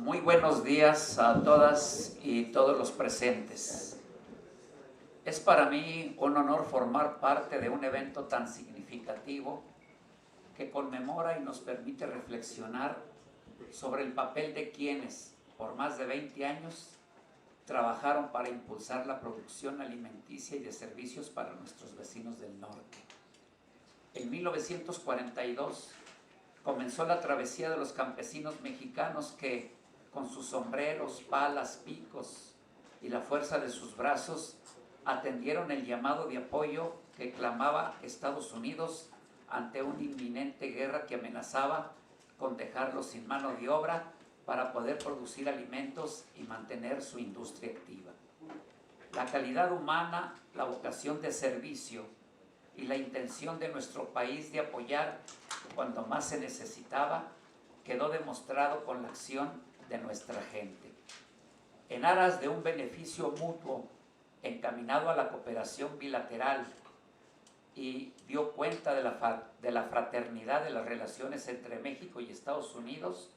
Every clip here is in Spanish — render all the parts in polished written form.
Muy buenos días a todas y todos los presentes. Es para mí un honor formar parte de un evento tan significativo que conmemora y nos permite reflexionar sobre el papel de quienes, por más de 20 años, trabajaron para impulsar la producción alimenticia y de servicios para nuestros vecinos del norte. En 1942 comenzó la travesía de los campesinos mexicanos que, con sus sombreros, palas, picos y la fuerza de sus brazos, atendieron el llamado de apoyo que clamaba Estados Unidos ante una inminente guerra que amenazaba con dejarlos sin mano de obra para poder producir alimentos y mantener su industria activa. La calidad humana, la vocación de servicio y la intención de nuestro país de apoyar cuando más se necesitaba quedó demostrado con la acción de nuestra gente. En aras de un beneficio mutuo encaminado a la cooperación bilateral y dio cuenta de la fraternidad de las relaciones entre México y Estados Unidos,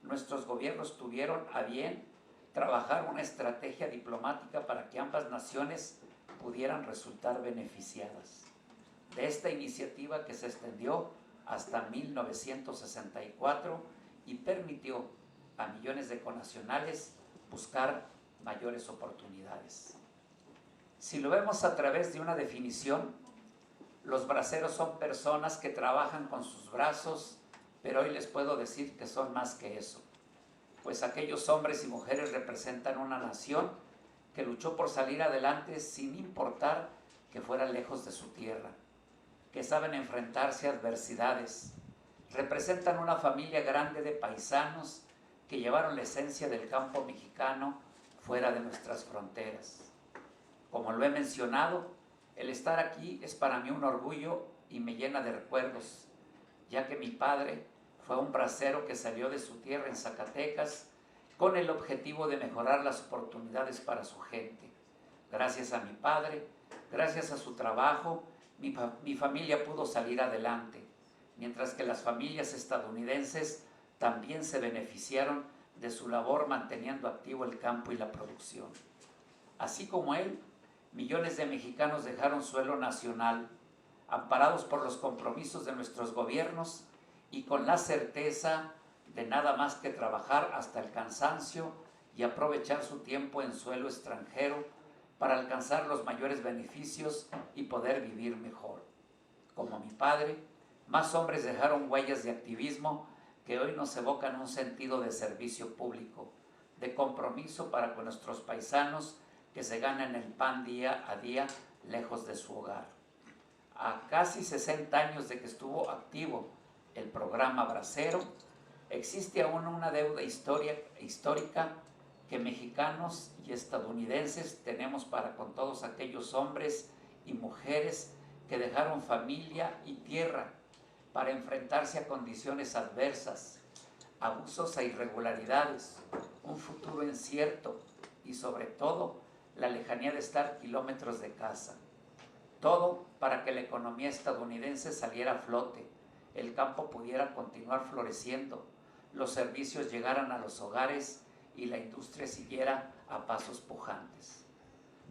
nuestros gobiernos tuvieron a bien trabajar una estrategia diplomática para que ambas naciones pudieran resultar beneficiadas. De esta iniciativa que se extendió hasta 1964 y permitió a millones de connacionales buscar mayores oportunidades. Si lo vemos a través de una definición, los braceros son personas que trabajan con sus brazos, pero hoy les puedo decir que son más que eso, pues aquellos hombres y mujeres representan una nación que luchó por salir adelante sin importar que fuera lejos de su tierra, que saben enfrentarse a adversidades, representan una familia grande de paisanos que llevaron la esencia del campo mexicano fuera de nuestras fronteras. Como lo he mencionado, el estar aquí es para mí un orgullo y me llena de recuerdos, ya que mi padre fue un bracero que salió de su tierra en Zacatecas con el objetivo de mejorar las oportunidades para su gente. Gracias a mi padre, gracias a su trabajo, mi familia pudo salir adelante, mientras que las familias estadounidenses también se beneficiaron de su labor manteniendo activo el campo y la producción. Así como él, millones de mexicanos dejaron suelo nacional, amparados por los compromisos de nuestros gobiernos y con la certeza de nada más que trabajar hasta el cansancio y aprovechar su tiempo en suelo extranjero para alcanzar los mayores beneficios y poder vivir mejor. Como mi padre, más hombres dejaron huellas de activismo que hoy nos evocan un sentido de servicio público, de compromiso para con nuestros paisanos que se ganan el pan día a día lejos de su hogar. A casi 60 años de que estuvo activo el programa Bracero, existe aún una deuda histórica que mexicanos y estadounidenses tenemos para con todos aquellos hombres y mujeres que dejaron familia y tierra para enfrentarse a condiciones adversas, abusos e irregularidades, un futuro incierto y sobre todo la lejanía de estar kilómetros de casa. Todo para que la economía estadounidense saliera a flote, el campo pudiera continuar floreciendo, los servicios llegaran a los hogares y la industria siguiera a pasos pujantes.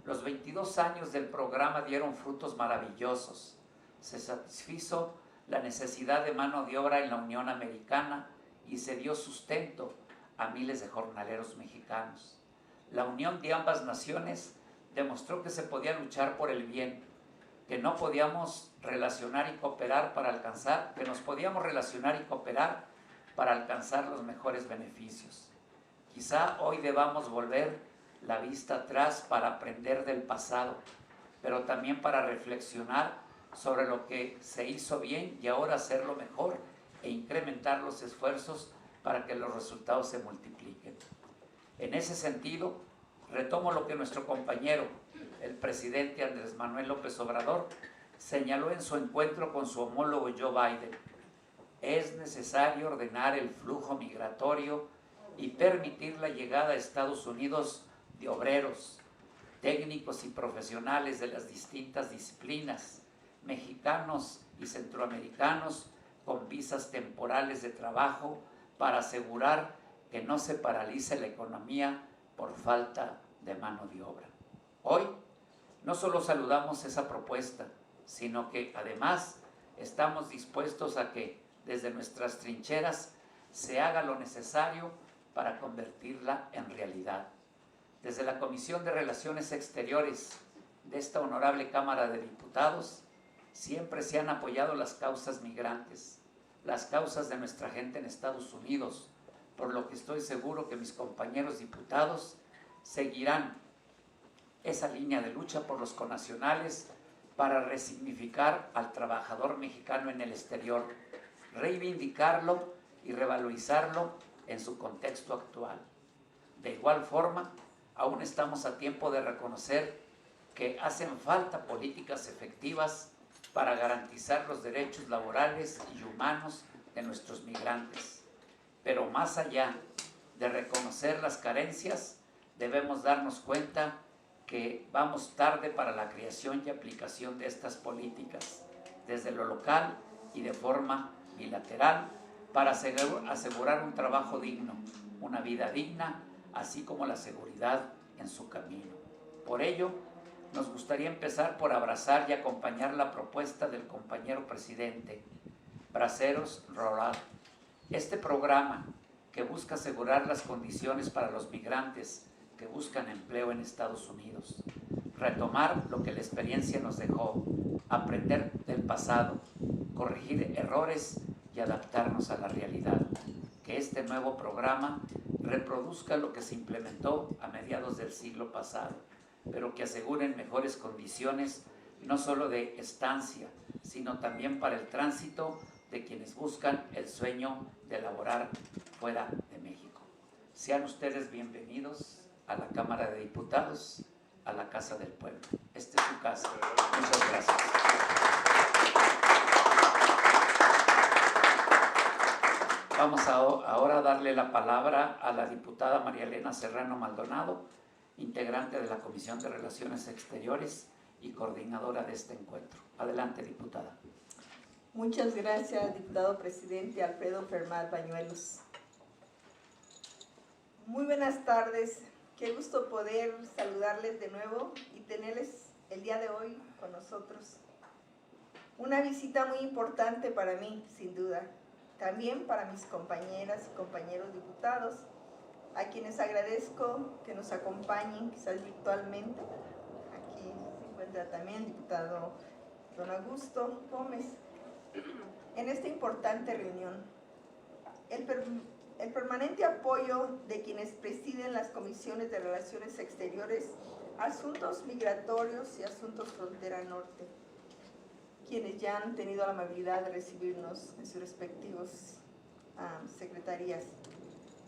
Los 22 años del programa dieron frutos maravillosos. Se satisfizo la necesidad de mano de obra en la Unión Americana y se dio sustento a miles de jornaleros mexicanos. La unión de ambas naciones demostró que se podía luchar por el bien, que nos podíamos relacionar y cooperar para alcanzar los mejores beneficios. Quizá hoy debamos volver la vista atrás para aprender del pasado, pero también para reflexionar sobre lo que se hizo bien y ahora hacerlo mejor e incrementar los esfuerzos para que los resultados se multipliquen. En ese sentido, retomo lo que nuestro compañero, el presidente Andrés Manuel López Obrador, señaló en su encuentro con su homólogo Joe Biden. Es necesario ordenar el flujo migratorio y permitir la llegada a Estados Unidos de obreros, técnicos y profesionales de las distintas disciplinas, mexicanos y centroamericanos con visas temporales de trabajo para asegurar que no se paralice la economía por falta de mano de obra. Hoy no solo saludamos esa propuesta, sino que además estamos dispuestos a que desde nuestras trincheras se haga lo necesario para convertirla en realidad. Desde la Comisión de Relaciones Exteriores de esta honorable Cámara de Diputados, siempre se han apoyado las causas migrantes, las causas de nuestra gente en Estados Unidos, por lo que estoy seguro que mis compañeros diputados seguirán esa línea de lucha por los connacionales para resignificar al trabajador mexicano en el exterior, reivindicarlo y revalorizarlo en su contexto actual. De igual forma, aún estamos a tiempo de reconocer que hacen falta políticas efectivas para garantizar los derechos laborales y humanos de nuestros migrantes. Pero más allá de reconocer las carencias, debemos darnos cuenta que vamos tarde para la creación y aplicación de estas políticas, desde lo local y de forma bilateral, para asegurar un trabajo digno, una vida digna, así como la seguridad en su camino. Por ello, nos gustaría empezar por abrazar y acompañar la propuesta del compañero presidente, Braceros Rural. Este programa que busca asegurar las condiciones para los migrantes que buscan empleo en Estados Unidos, retomar lo que la experiencia nos dejó, aprender del pasado, corregir errores y adaptarnos a la realidad. Que este nuevo programa reproduzca lo que se implementó a mediados del siglo pasado, pero que aseguren mejores condiciones no solo de estancia, sino también para el tránsito de quienes buscan el sueño de laborar fuera de México. Sean ustedes bienvenidos a la Cámara de Diputados, a la Casa del Pueblo. Esta es su casa. Muchas gracias. Vamos ahora a darle la palabra a la diputada María Elena Serrano Maldonado, integrante de la Comisión de Relaciones Exteriores y coordinadora de este encuentro. Adelante, diputada. Muchas gracias, diputado presidente Alfredo Fermat Bañuelos. Muy buenas tardes. Qué gusto poder saludarles de nuevo y tenerles el día de hoy con nosotros. Una visita muy importante para mí, sin duda. También para mis compañeras y compañeros diputados, a quienes agradezco que nos acompañen, quizás virtualmente. Aquí se encuentra también el diputado don Augusto Gómez, en esta importante reunión. El permanente apoyo de quienes presiden las comisiones de Relaciones Exteriores, Asuntos Migratorios y Asuntos Frontera Norte, quienes ya han tenido la amabilidad de recibirnos en sus respectivos secretarías.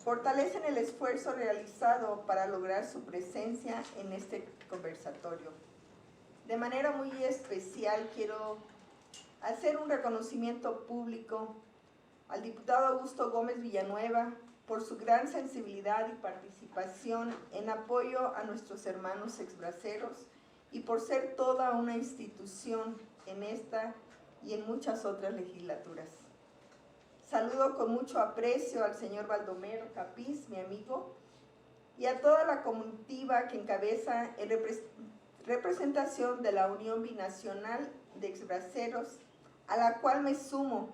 Fortalecen el esfuerzo realizado para lograr su presencia en este conversatorio. De manera muy especial quiero hacer un reconocimiento público al diputado Augusto Gómez Villanueva por su gran sensibilidad y participación en apoyo a nuestros hermanos exbraceros y por ser toda una institución en esta y en muchas otras legislaturas. Saludo con mucho aprecio al señor Baldomero Capiz, mi amigo, y a toda la comitiva que encabeza en representación de la Unión Binacional de Exbraceros, a la cual me sumo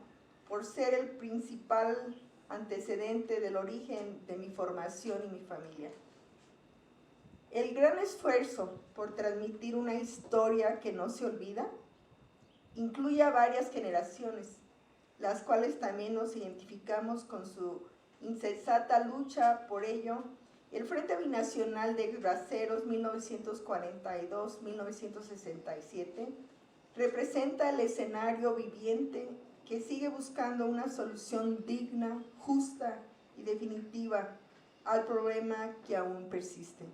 por ser el principal antecedente del origen de mi formación y mi familia. El gran esfuerzo por transmitir una historia que no se olvida incluye a varias generaciones, las cuales también nos identificamos con su insensata lucha. Por ello, el Frente Binacional de Exbraceros 1942-1967 representa el escenario viviente que sigue buscando una solución digna, justa y definitiva al problema que aún persiste.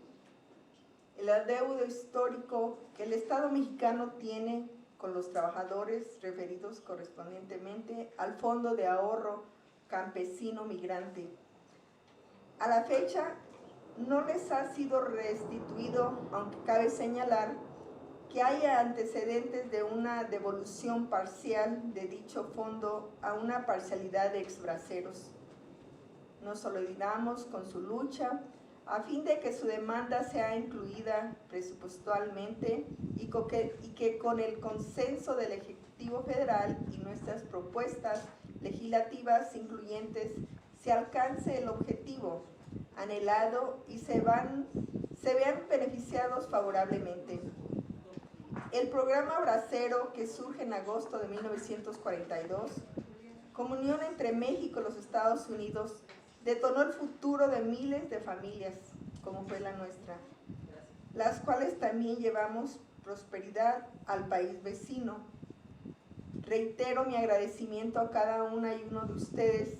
El adeudo histórico que el Estado mexicano tiene con los trabajadores referidos correspondientemente al Fondo de Ahorro Campesino Migrante. A la fecha no les ha sido restituido, aunque cabe señalar que hay antecedentes de una devolución parcial de dicho fondo a una parcialidad de exbraceros. nos solidarizamos con su lucha a fin de que su demanda sea incluida presupuestalmente y que con el consenso del Ejecutivo Federal y nuestras propuestas legislativas incluyentes se alcance el objetivo anhelado y se vean beneficiados favorablemente. El programa Bracero, que surge en agosto de 1942, comunión entre México y los Estados Unidos, detonó el futuro de miles de familias, como fue la nuestra, las cuales también llevamos prosperidad al país vecino. Reitero mi agradecimiento a cada una y uno de ustedes,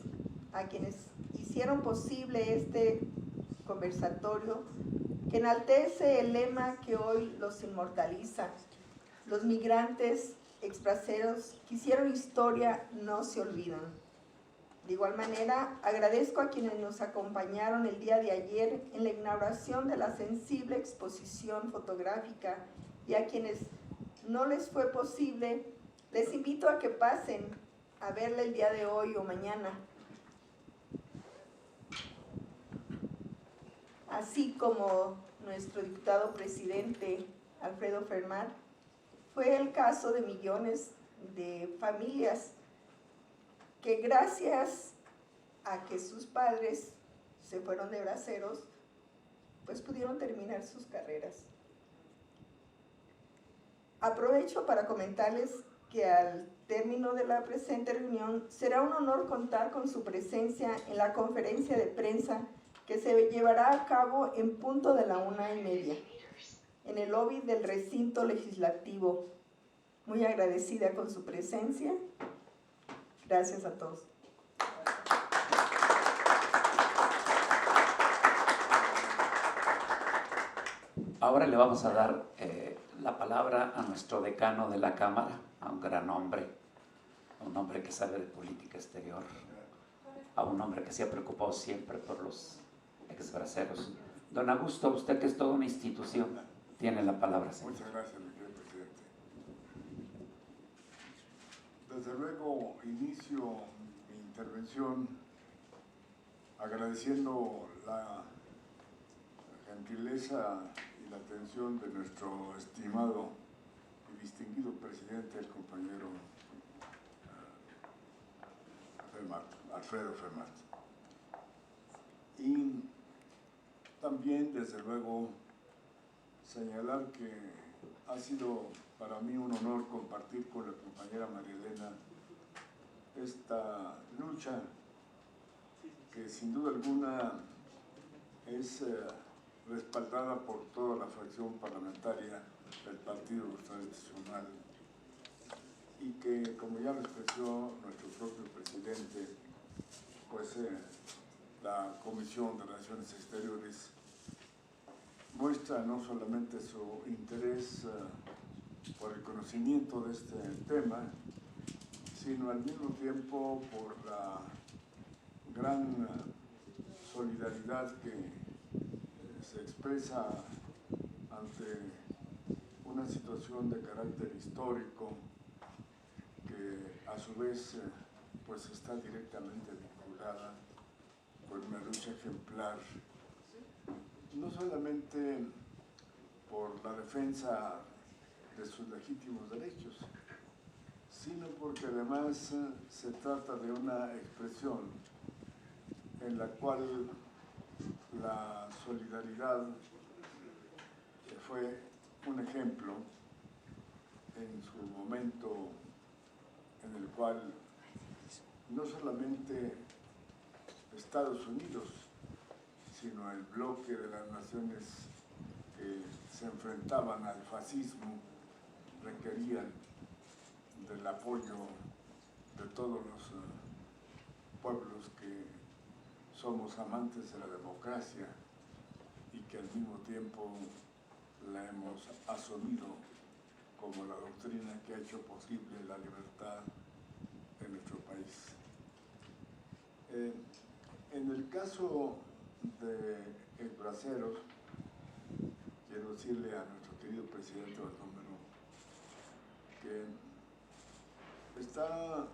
a quienes hicieron posible este conversatorio, que enaltece el lema que hoy los inmortaliza. Los migrantes exbraceros que hicieron historia no se olvidan. De igual manera, agradezco a quienes nos acompañaron el día de ayer en la inauguración de la sensible exposición fotográfica y a quienes no les fue posible, les invito a que pasen a verla el día de hoy o mañana. Así como nuestro diputado presidente Alfredo Fermat, fue el caso de millones de familias que gracias a que sus padres se fueron de braceros, pues pudieron terminar sus carreras. Aprovecho para comentarles que al término de la presente reunión será un honor contar con su presencia en la conferencia de prensa que se llevará a cabo en punto de la 1:30 en el lobby del recinto legislativo. Muy agradecida con su presencia. Gracias a todos. Ahora le vamos a dar la palabra a nuestro decano de la Cámara, a un gran hombre, a un hombre que sabe de política exterior, a un hombre que se ha preocupado siempre por los exbraceros. Don Augusto, usted que es toda una institución, tiene la palabra, señor. Muchas gracias, mi querido presidente. Desde luego, inicio mi intervención agradeciendo la gentileza y la atención de nuestro estimado y distinguido presidente, el compañero Alfredo Fermat. Y también, desde luego, señalar que ha sido para mí un honor compartir con la compañera María Elena esta lucha que sin duda alguna es respaldada por toda la fracción parlamentaria del Partido Tradicional y que, como ya lo expresó nuestro propio presidente, pues la Comisión de Relaciones Exteriores muestra no solamente su interés por el conocimiento de este tema, sino al mismo tiempo por la gran solidaridad que se expresa ante una situación de carácter histórico que a su vez pues está directamente vinculada con una lucha ejemplar, no solamente por la defensa de sus legítimos derechos, sino porque además se trata de una expresión en la cual la solidaridad fue un ejemplo en su momento en el cual no solamente Estados Unidos, sino el bloque de las naciones que se enfrentaban al fascismo requerían del apoyo de todos los pueblos que somos amantes de la democracia y que al mismo tiempo la hemos asumido como la doctrina que ha hecho posible la libertad en nuestro país. En el caso de Braceros, quiero decirle a nuestro querido presidente Baldomero que está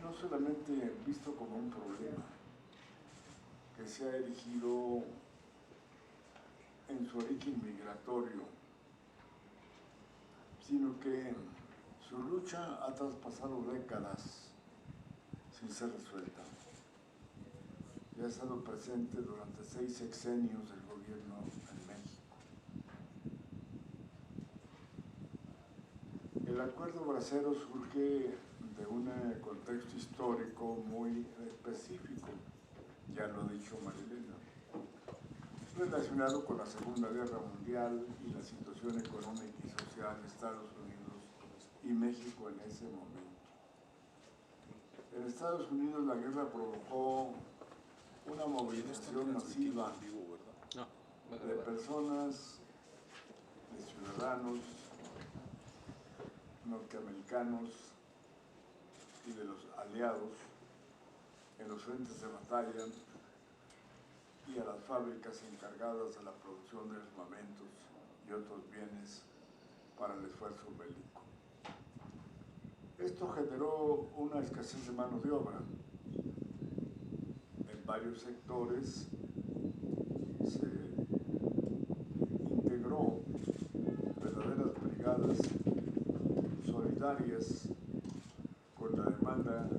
no solamente visto como un problema, que se ha erigido en su origen migratorio, sino que su lucha ha traspasado décadas sin ser resuelta. Y ha estado presente durante 6 sexenios del gobierno en México. El Acuerdo Bracero surge de un contexto histórico muy específico, ya lo ha dicho Marilena, relacionado con la Segunda Guerra Mundial y la situación económica y social de Estados Unidos y México en ese momento. En Estados Unidos la guerra provocó una movilización masiva de personas, de ciudadanos norteamericanos y de los aliados en los frentes de batalla y a las fábricas encargadas de la producción de armamentos y otros bienes para el esfuerzo bélico. Esto generó una escasez de mano de obra. En varios sectores se integró verdaderas brigadas solidarias con la demanda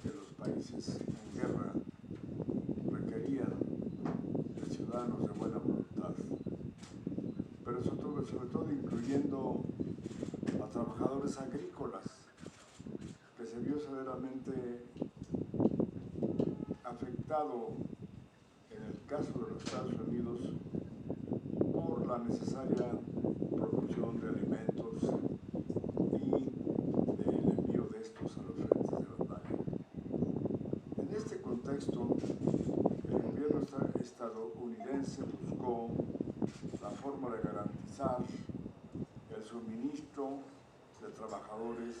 que los países en guerra requerían de ciudadanos de buena voluntad, pero sobre todo incluyendo a trabajadores agrícolas, que se vio severamente afectado en el caso de los Estados Unidos por la necesaria producción de alimentos y del envío de estos a los frentes de batalla. En este contexto, el gobierno estadounidense buscó la forma de garantizar el suministro de trabajadores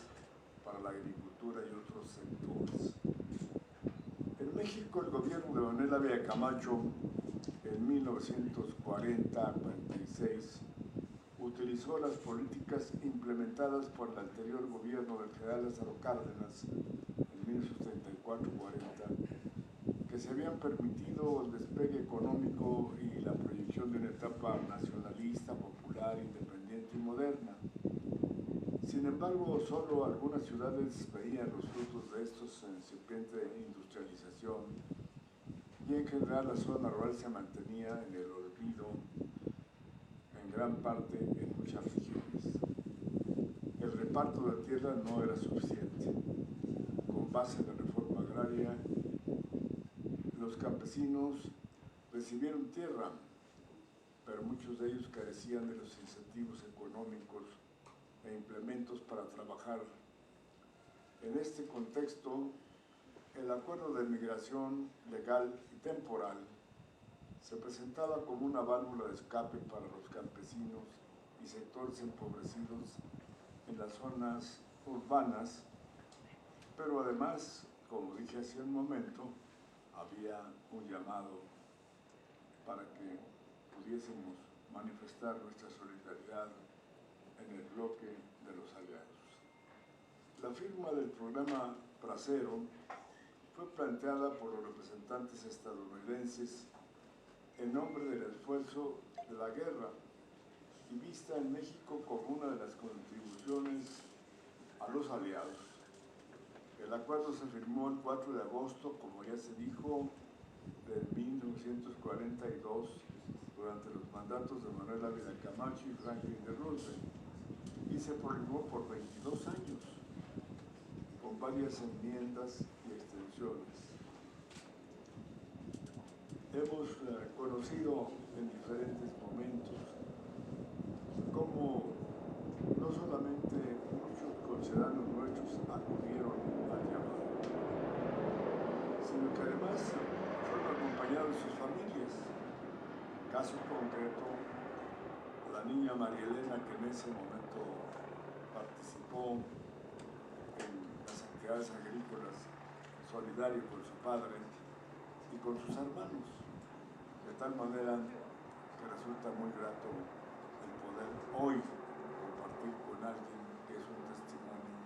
para la agricultura y otros sectores. En México, el gobierno de Manuel Ávila Camacho, en 1940-46, utilizó las políticas implementadas por el anterior gobierno del general Lázaro Cárdenas en 1934-40, que se habían permitido el despegue económico y la proyección de una etapa nacionalista, popular, independiente y moderna. Sin embargo, solo algunas ciudades veían los frutos de estos incipiente industrialización y en general la zona rural se mantenía en el olvido en gran parte en muchas regiones. El reparto de tierra no era suficiente. Con base en la reforma agraria, los campesinos recibieron tierra, pero muchos de ellos carecían de los incentivos económicos e implementos para trabajar. En este contexto, el acuerdo de migración legal y temporal se presentaba como una válvula de escape para los campesinos y sectores empobrecidos en las zonas urbanas, pero además, como dije hace un momento, había un llamado para que pudiésemos manifestar nuestra solidaridad en el bloque de los aliados. La firma del programa Bracero fue planteada por los representantes estadounidenses en nombre del esfuerzo de la guerra y vista en México como una de las contribuciones a los aliados. El acuerdo se firmó el 4 de agosto, como ya se dijo, de 1942, durante los mandatos de Manuel Ávila Camacho y Franklin D. Roosevelt, y se prolongó por 22 años, con varias enmiendas y extensiones. Hemos conocido en diferentes momentos cómo no solamente muchos conciudadanos nuestros acudieron al llamado, sino que además fueron acompañados de sus familias. Caso concreto, la niña María Elena, que en ese momento participó en las actividades agrícolas solidario con su padre y con sus hermanos, de tal manera que resulta muy grato el poder hoy compartir con alguien que es un testimonio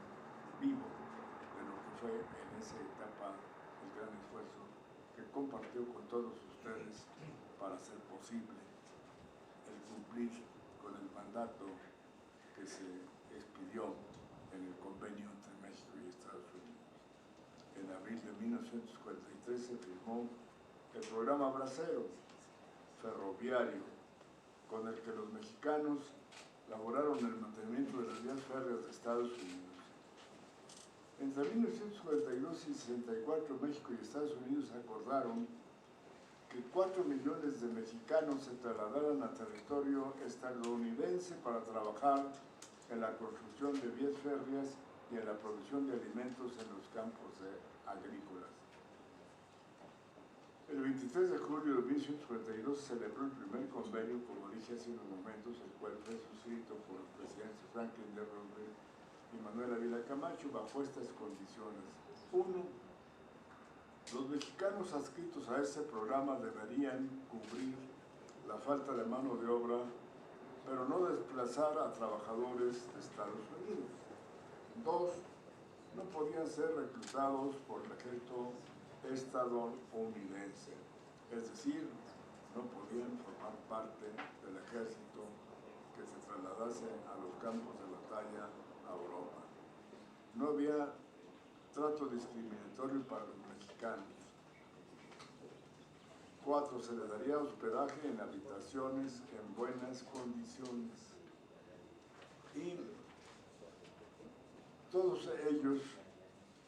vivo de lo que fue en esa etapa el gran esfuerzo que compartió con todos ustedes para hacer posible el cumplir con el mandato que se expidió en el convenio entre México y Estados Unidos. En abril de 1943 se firmó el programa Bracero ferroviario, con el que los mexicanos laboraron el mantenimiento de las vías férreas de Estados Unidos. Entre 1942 y 64, México y Estados Unidos acordaron que 4 millones de mexicanos se trasladaran a territorio estadounidense para trabajar en la construcción de vías férreas y en la producción de alimentos en los campos agrícolas. El 23 de julio de 1942 se celebró el primer convenio, como dije hace unos momentos, el cual fue suscrito por los presidentes Franklin D. Roosevelt y Manuel Ávila Camacho bajo estas condiciones. 1. Los mexicanos adscritos a este programa deberían cubrir la falta de mano de obra, pero no desplazar a trabajadores de Estados Unidos. 2. No podían ser reclutados por el ejército estadounidense, es decir, no podían formar parte del ejército que se trasladase a los campos de batalla a Europa. No había trato discriminatorio para los mexicanos. 4. Se les daría hospedaje en habitaciones en buenas condiciones. Y todos ellos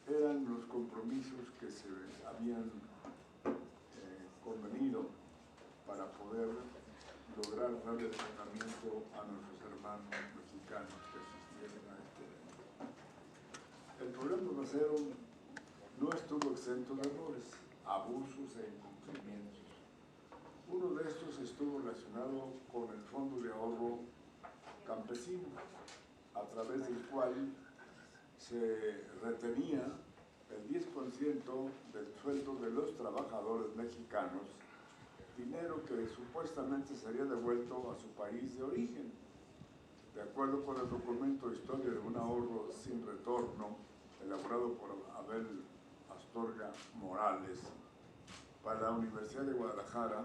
eran los compromisos que se habían convenido para poder lograr darle tratamiento a nuestros hermanos mexicanos que asistieron a este evento. El programa Bracero no estuvo exento de errores, abusos e incumplimientos. Uno de estos estuvo relacionado con el Fondo de Ahorro Campesino, a través del cual se retenía el 10% del sueldo de los trabajadores mexicanos, dinero que supuestamente sería devuelto a su país de origen. De acuerdo con el documento Historia de un ahorro sin retorno, elaborado por Abel Astorga Morales para la Universidad de Guadalajara,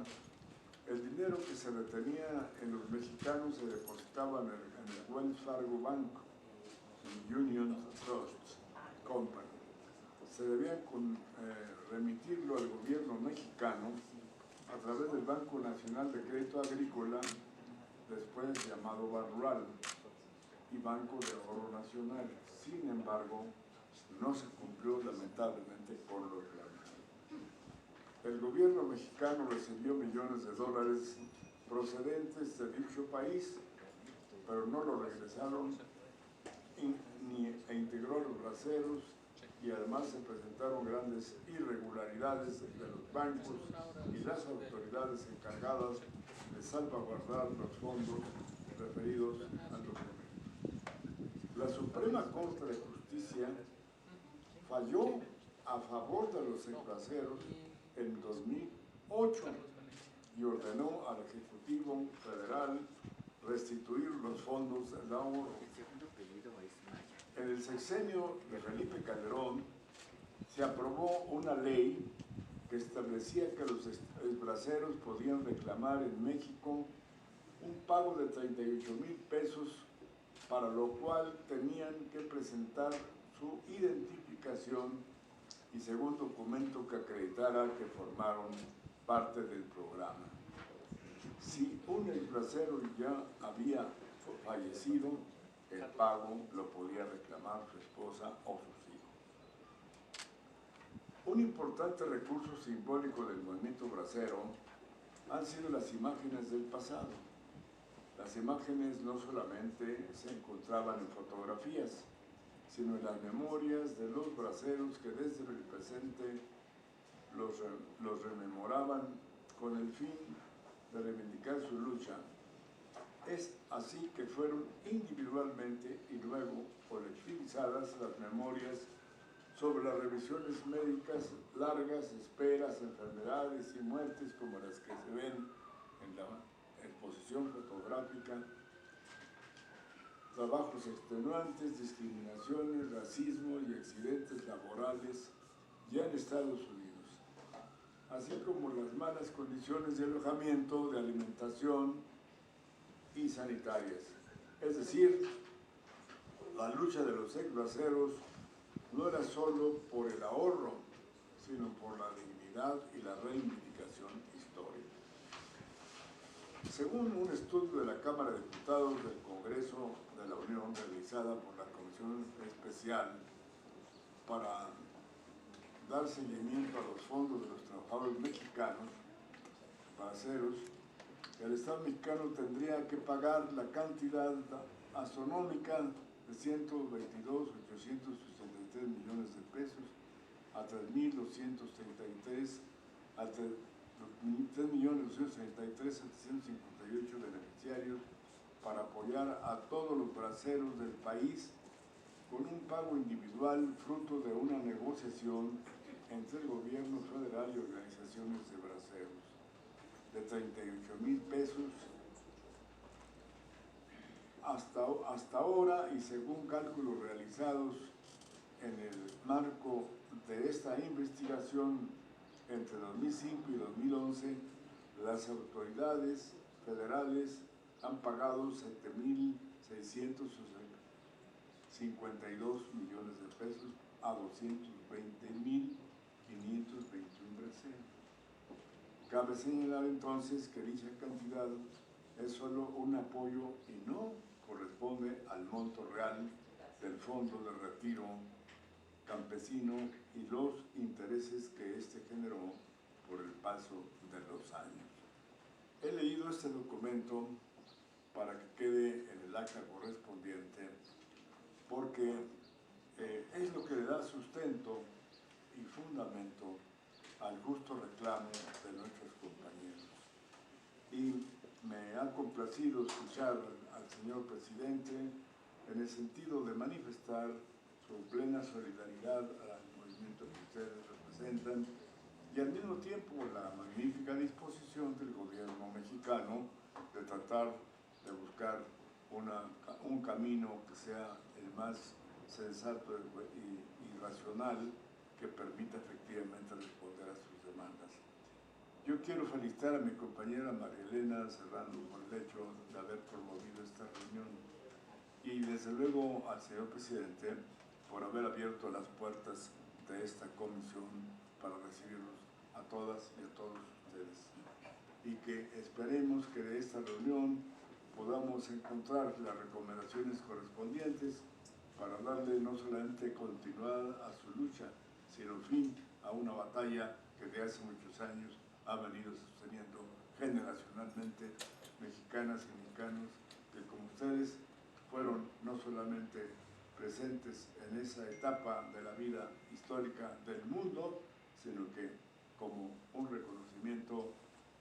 el dinero que se retenía en los mexicanos se depositaba en el Wells Fargo Bank, Union Trust Company. Se debía remitirlo al gobierno mexicano a través del Banco Nacional de Crédito Agrícola, después llamado Banrural, y Banco de Ahorro Nacional. Sin embargo, no se cumplió lamentablemente con lo planeado. El gobierno mexicano recibió millones de dólares procedentes de dicho país, pero no lo regresaron e integró los braceros, y además se presentaron grandes irregularidades de los bancos y las autoridades encargadas de salvaguardar los fondos referidos al documento. La Suprema Corte de Justicia falló a favor de los braceros en 2008 y ordenó al Ejecutivo Federal restituir los fondos del ahorro. En el sexenio de Felipe Calderón se aprobó una ley que establecía que los braceros podían reclamar en México un pago de 38,000 pesos, para lo cual tenían que presentar su identificación y según documento que acreditara que formaron parte del programa. Si un bracero ya había fallecido, el pago lo podía reclamar su esposa o sus hijos. Un importante recurso simbólico del movimiento bracero han sido las imágenes del pasado. Las imágenes no solamente se encontraban en fotografías, sino en las memorias de los braceros que desde el presente los rememoraban con el fin de reivindicar su lucha. Es así que fueron individualmente y luego colectivizadas las memorias sobre las revisiones médicas, largas esperas, enfermedades y muertes como las que se ven en la exposición fotográfica, trabajos extenuantes, discriminaciones, racismo y accidentes laborales ya en Estados Unidos. así como las malas condiciones de alojamiento, de alimentación y sanitarias. Es decir, la lucha de los ex-braceros no era solo por el ahorro, sino por la dignidad y la reivindicación histórica. Según un estudio de la Cámara de Diputados del Congreso de la Unión realizada por la Comisión Especial para dar seguimiento a los fondos de los trabajadores mexicanos, braceros, el Estado mexicano tendría que pagar la cantidad astronómica de 122.863 millones de pesos a 3.233.758 beneficiarios para apoyar a todos los braceros del país con un pago individual fruto de una negociación entre el gobierno federal y organizaciones de braceros de 38,000 pesos hasta ahora, y según cálculos realizados en el marco de esta investigación entre 2005 y 2011, las autoridades federales han pagado 7.652 millones de pesos a 220.521 braceros. Cabe señalar entonces que dicha cantidad es solo un apoyo y no corresponde al monto real del fondo de retiro campesino y los intereses que éste generó por el paso de los años. He leído este documento para que quede en el acta correspondiente porque es lo que le da sustento y fundamento al justo reclamo de nuestros compañeros. Y me ha complacido escuchar al señor presidente en el sentido de manifestar su plena solidaridad al movimiento que ustedes representan y al mismo tiempo la magnífica disposición del gobierno mexicano de tratar de buscar un camino que sea el más sensato y racional que permita efectivamente responder a sus demandas. Yo quiero felicitar a mi compañera María Elena Serrano por el hecho de haber promovido esta reunión y desde luego al señor presidente por haber abierto las puertas de esta comisión para recibirlos a todas y a todos ustedes. Y que esperemos que de esta reunión podamos encontrar las recomendaciones correspondientes para darle no solamente continuidad a su lucha, sino fin a una batalla que de hace muchos años ha venido sosteniendo generacionalmente mexicanas y mexicanos que como ustedes fueron no solamente presentes en esa etapa de la vida histórica del mundo, sino que como un reconocimiento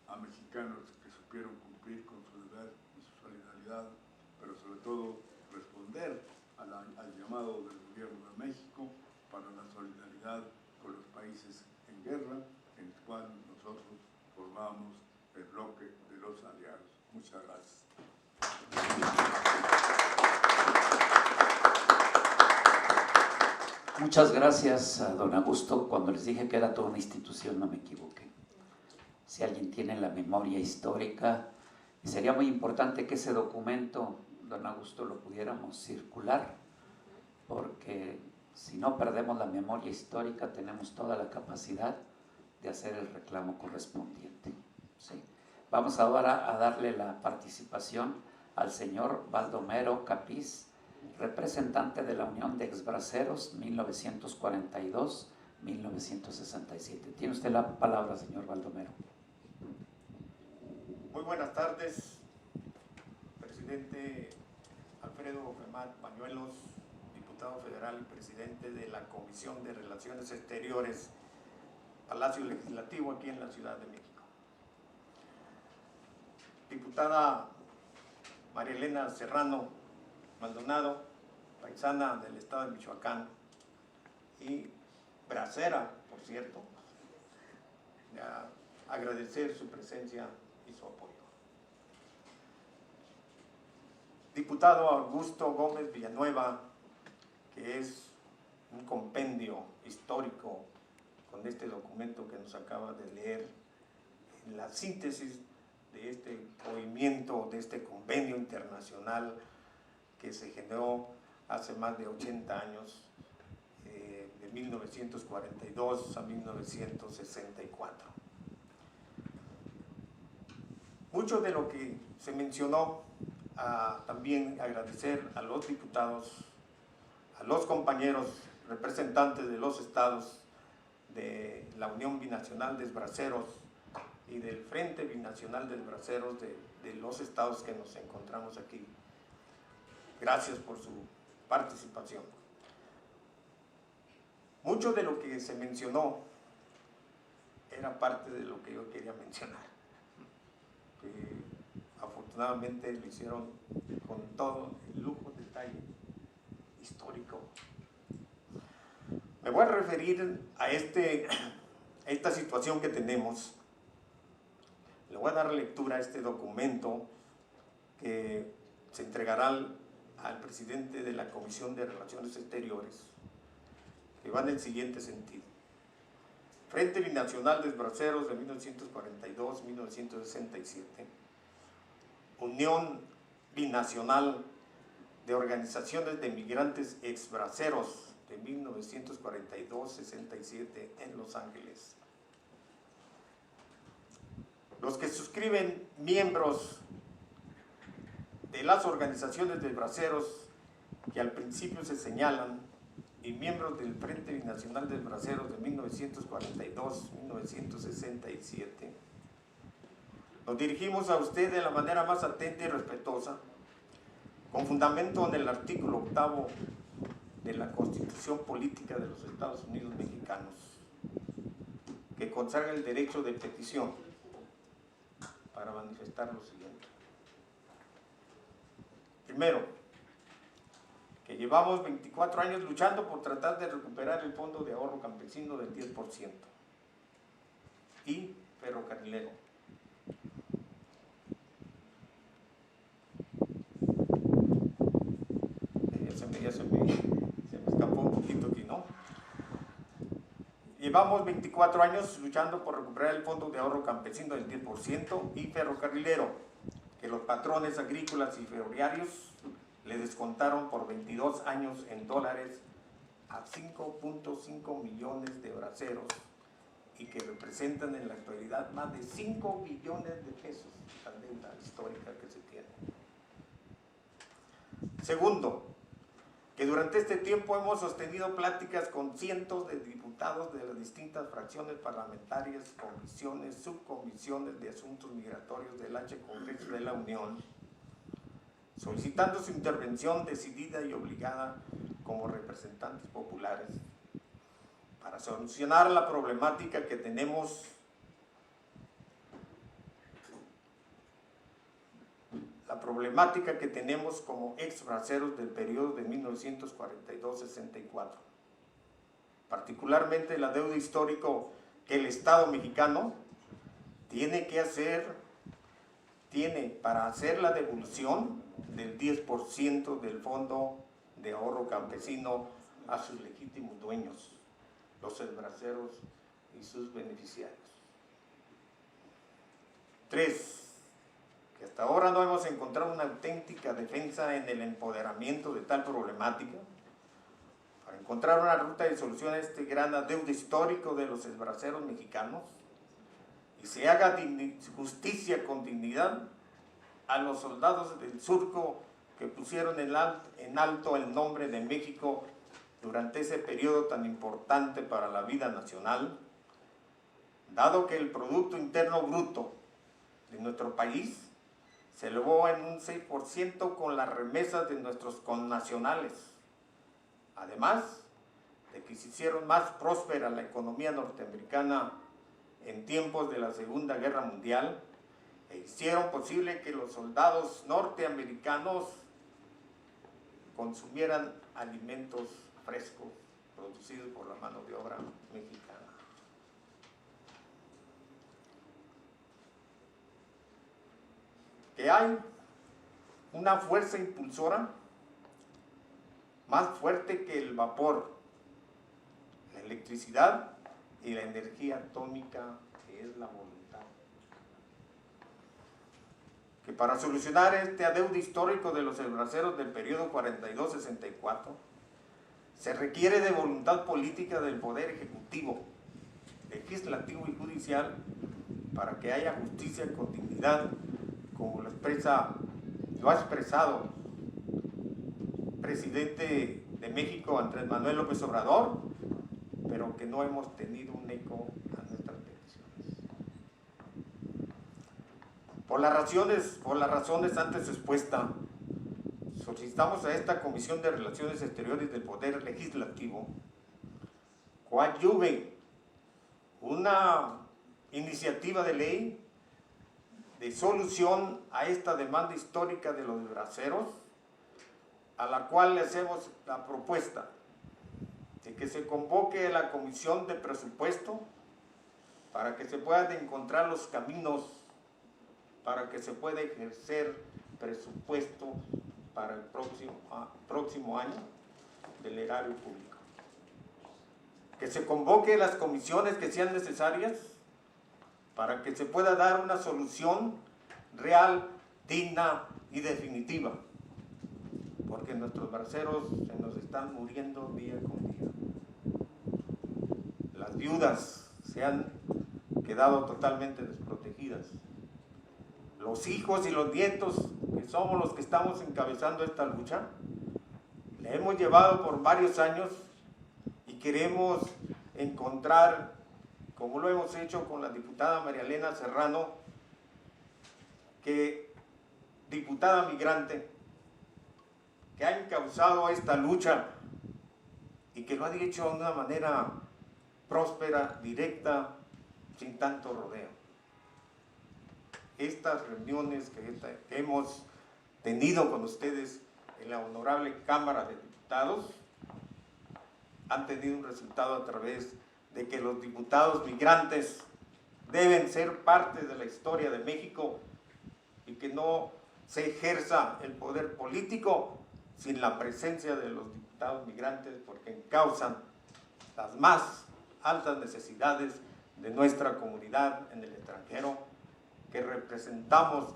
a mexicanos que supieron cumplir con su deber y su solidaridad, pero sobre todo responder al llamado del gobierno de México para la solidaridad con los países en guerra, en el cual nosotros formamos el bloque de los aliados. Muchas gracias. Muchas gracias, don Augusto. Cuando les dije que era toda una institución, no me equivoqué. Si alguien tiene la memoria histórica, sería muy importante que ese documento, don Augusto, lo pudiéramos circular, porque si no perdemos la memoria histórica, tenemos toda la capacidad de hacer el reclamo correspondiente. ¿Sí? Vamos ahora a darle la participación al señor Baldomero Capiz, representante de la Unión de Exbraceros 1942-1967. Tiene usted la palabra, señor Baldomero. Muy buenas tardes, presidente Alfredo Femat Bañuelos, diputado federal y presidente de la Comisión de Relaciones Exteriores, Palacio Legislativo, aquí en la Ciudad de México. Diputada María Elena Serrano Maldonado, paisana del estado de Michoacán y bracera, por cierto, agradecer su presencia y su apoyo. Diputado Augusto Gómez Villanueva, que es un compendio histórico con este documento que nos acaba de leer, en la síntesis de este movimiento, de este convenio internacional que se generó hace más de 80 años, de 1942 a 1964. Mucho de lo que se mencionó, también agradecer a los diputados, a los compañeros representantes de los estados de la Unión Binacional de Braceros y del Frente Binacional de Braceros de los estados que nos encontramos aquí. Gracias por su participación. Mucho de lo que se mencionó era parte de lo que yo quería mencionar. Afortunadamente lo hicieron con todo el lujo, detalle histórico. Me voy a referir a esta situación que tenemos. Le voy a dar lectura a este documento que se entregará al presidente de la Comisión de Relaciones Exteriores, que va en el siguiente sentido. Frente Binacional de Braceros de 1942-1967, Unión Binacional de Organizaciones de Migrantes Ex-Braceros de 1942-67 en Los Ángeles. Los que suscriben miembros de las organizaciones de braceros que al principio se señalan y miembros del Frente Binacional de Braceros de 1942-1967, nos dirigimos a usted de la manera más atenta y respetuosa, con fundamento en el artículo 8º de la Constitución Política de los Estados Unidos Mexicanos, que consagra el derecho de petición, para manifestar lo siguiente. Primero, que llevamos 24 años luchando por tratar de recuperar el fondo de ahorro campesino del 10% y ferrocarrilero. Se me escapó un poquito aquí, ¿no? Llevamos 24 años luchando por recuperar el fondo de ahorro campesino del 10% y ferrocarrilero, que los patrones agrícolas y ferroviarios le descontaron por 22 años en dólares a 5.5 millones de braceros y que representan en la actualidad más de 5 billones de pesos, la deuda histórica que se tiene. Segundo, que durante este tiempo hemos sostenido pláticas con cientos de diputados de las distintas fracciones parlamentarias, comisiones, subcomisiones de asuntos migratorios del H Congreso de la Unión, solicitando su intervención decidida y obligada como representantes populares para solucionar la problemática que tenemos como ex-braceros del periodo de 1942-64, particularmente la deuda histórica que el Estado mexicano tiene para hacer la devolución del 10% del fondo de ahorro campesino a sus legítimos dueños, los braceros y sus beneficiarios. 3. Que hasta ahora no hemos encontrado una auténtica defensa en el empoderamiento de tal problemática, para encontrar una ruta de solución a este gran adeudo histórico de los braceros mexicanos y se haga justicia con dignidad a los soldados del surco que pusieron en alto el nombre de México durante ese periodo tan importante para la vida nacional, dado que el Producto Interno Bruto de nuestro país se elevó en un 6% con las remesas de nuestros connacionales, además de que se hicieron más próspera la economía norteamericana en tiempos de la Segunda Guerra Mundial e hicieron posible que los soldados norteamericanos consumieran alimentos frescos producidos por la mano de obra mexicana. Que hay una fuerza impulsora más fuerte que el vapor, la electricidad y la energía atómica, que es la voluntad. Que para solucionar este adeudo histórico de los braceros del periodo 42-64, se requiere de voluntad política del Poder Ejecutivo, Legislativo y Judicial para que haya justicia con dignidad, como lo ha expresado el presidente de México, Andrés Manuel López Obrador, pero que no hemos tenido un eco a nuestras peticiones. Por las razones antes expuestas, solicitamos a esta Comisión de Relaciones Exteriores del Poder Legislativo coadyuve una iniciativa de ley de solución a esta demanda histórica de los braceros, a la cual le hacemos la propuesta de que se convoque a la Comisión de Presupuesto para que se puedan encontrar los caminos para que se pueda ejercer presupuesto para el próximo año del erario público. Que se convoque las comisiones que sean necesarias para que se pueda dar una solución real, digna y definitiva, porque nuestros braceros se nos están muriendo día con día. Las viudas se han quedado totalmente desprotegidas. Los hijos y los nietos, que somos los que estamos encabezando esta lucha, la hemos llevado por varios años y queremos encontrar, como lo hemos hecho con la diputada María Elena Serrano, diputada migrante, que ha encauzado esta lucha y que lo ha hecho de una manera próspera, directa, sin tanto rodeo. Estas reuniones que hemos tenido con ustedes en la honorable Cámara de Diputados han tenido un resultado a través de que los diputados migrantes deben ser parte de la historia de México y que no se ejerza el poder político sin la presencia de los diputados migrantes, porque encausan las más altas necesidades de nuestra comunidad en el extranjero, que representamos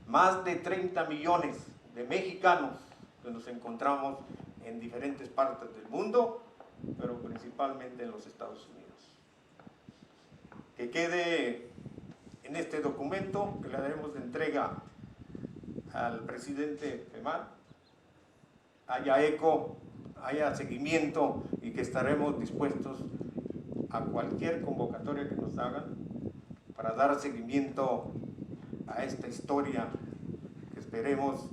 más de 30 millones de mexicanos que nos encontramos en diferentes partes del mundo, pero principalmente en los Estados Unidos. Que quede en este documento que le daremos de entrega al presidente FEMAR, haya eco, haya seguimiento y que estaremos dispuestos a cualquier convocatoria que nos hagan para dar seguimiento a esta historia que esperemos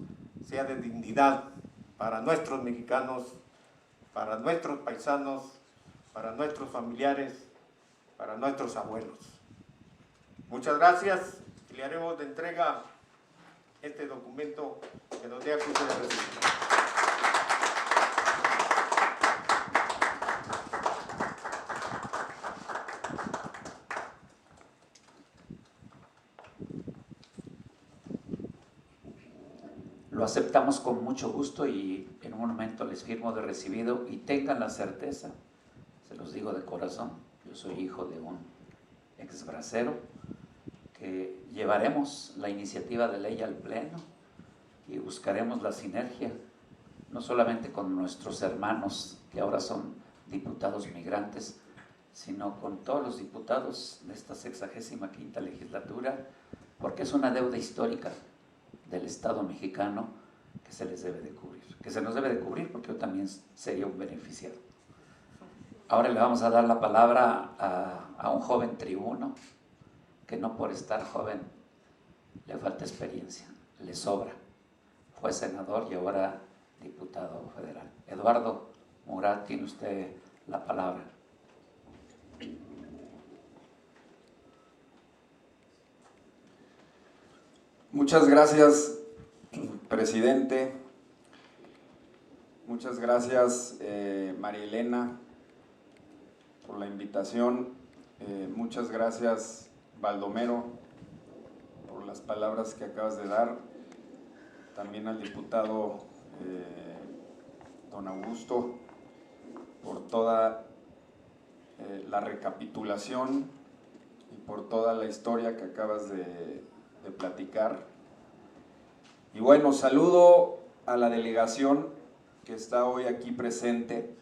sea de dignidad para nuestros mexicanos, para nuestros paisanos, para nuestros familiares, para nuestros abuelos. Muchas gracias y le haremos de entrega este documento que nos dé acuse de recibir. Lo aceptamos con mucho gusto y en un momento les firmo de recibido y tengan la certeza, se los digo de corazón, yo soy hijo de un ex bracero, que llevaremos la iniciativa de ley al Pleno y buscaremos la sinergia, no solamente con nuestros hermanos que ahora son diputados migrantes, sino con todos los diputados de esta 65ª legislatura, porque es una deuda histórica del Estado mexicano que se les debe de cubrir, que se nos debe de cubrir porque yo también sería un beneficiado. Ahora le vamos a dar la palabra a un joven tribuno que no por estar joven le falta experiencia, le sobra. Fue senador y ahora diputado federal. Eduardo Murat, tiene usted la palabra. Muchas gracias, presidente. Muchas gracias, María Elena, por la invitación. Muchas gracias, Baldomero, por las palabras que acabas de dar. También al diputado don Augusto, por toda la recapitulación y por toda la historia que acabas de platicar. Y bueno, saludo a la delegación que está hoy aquí presente.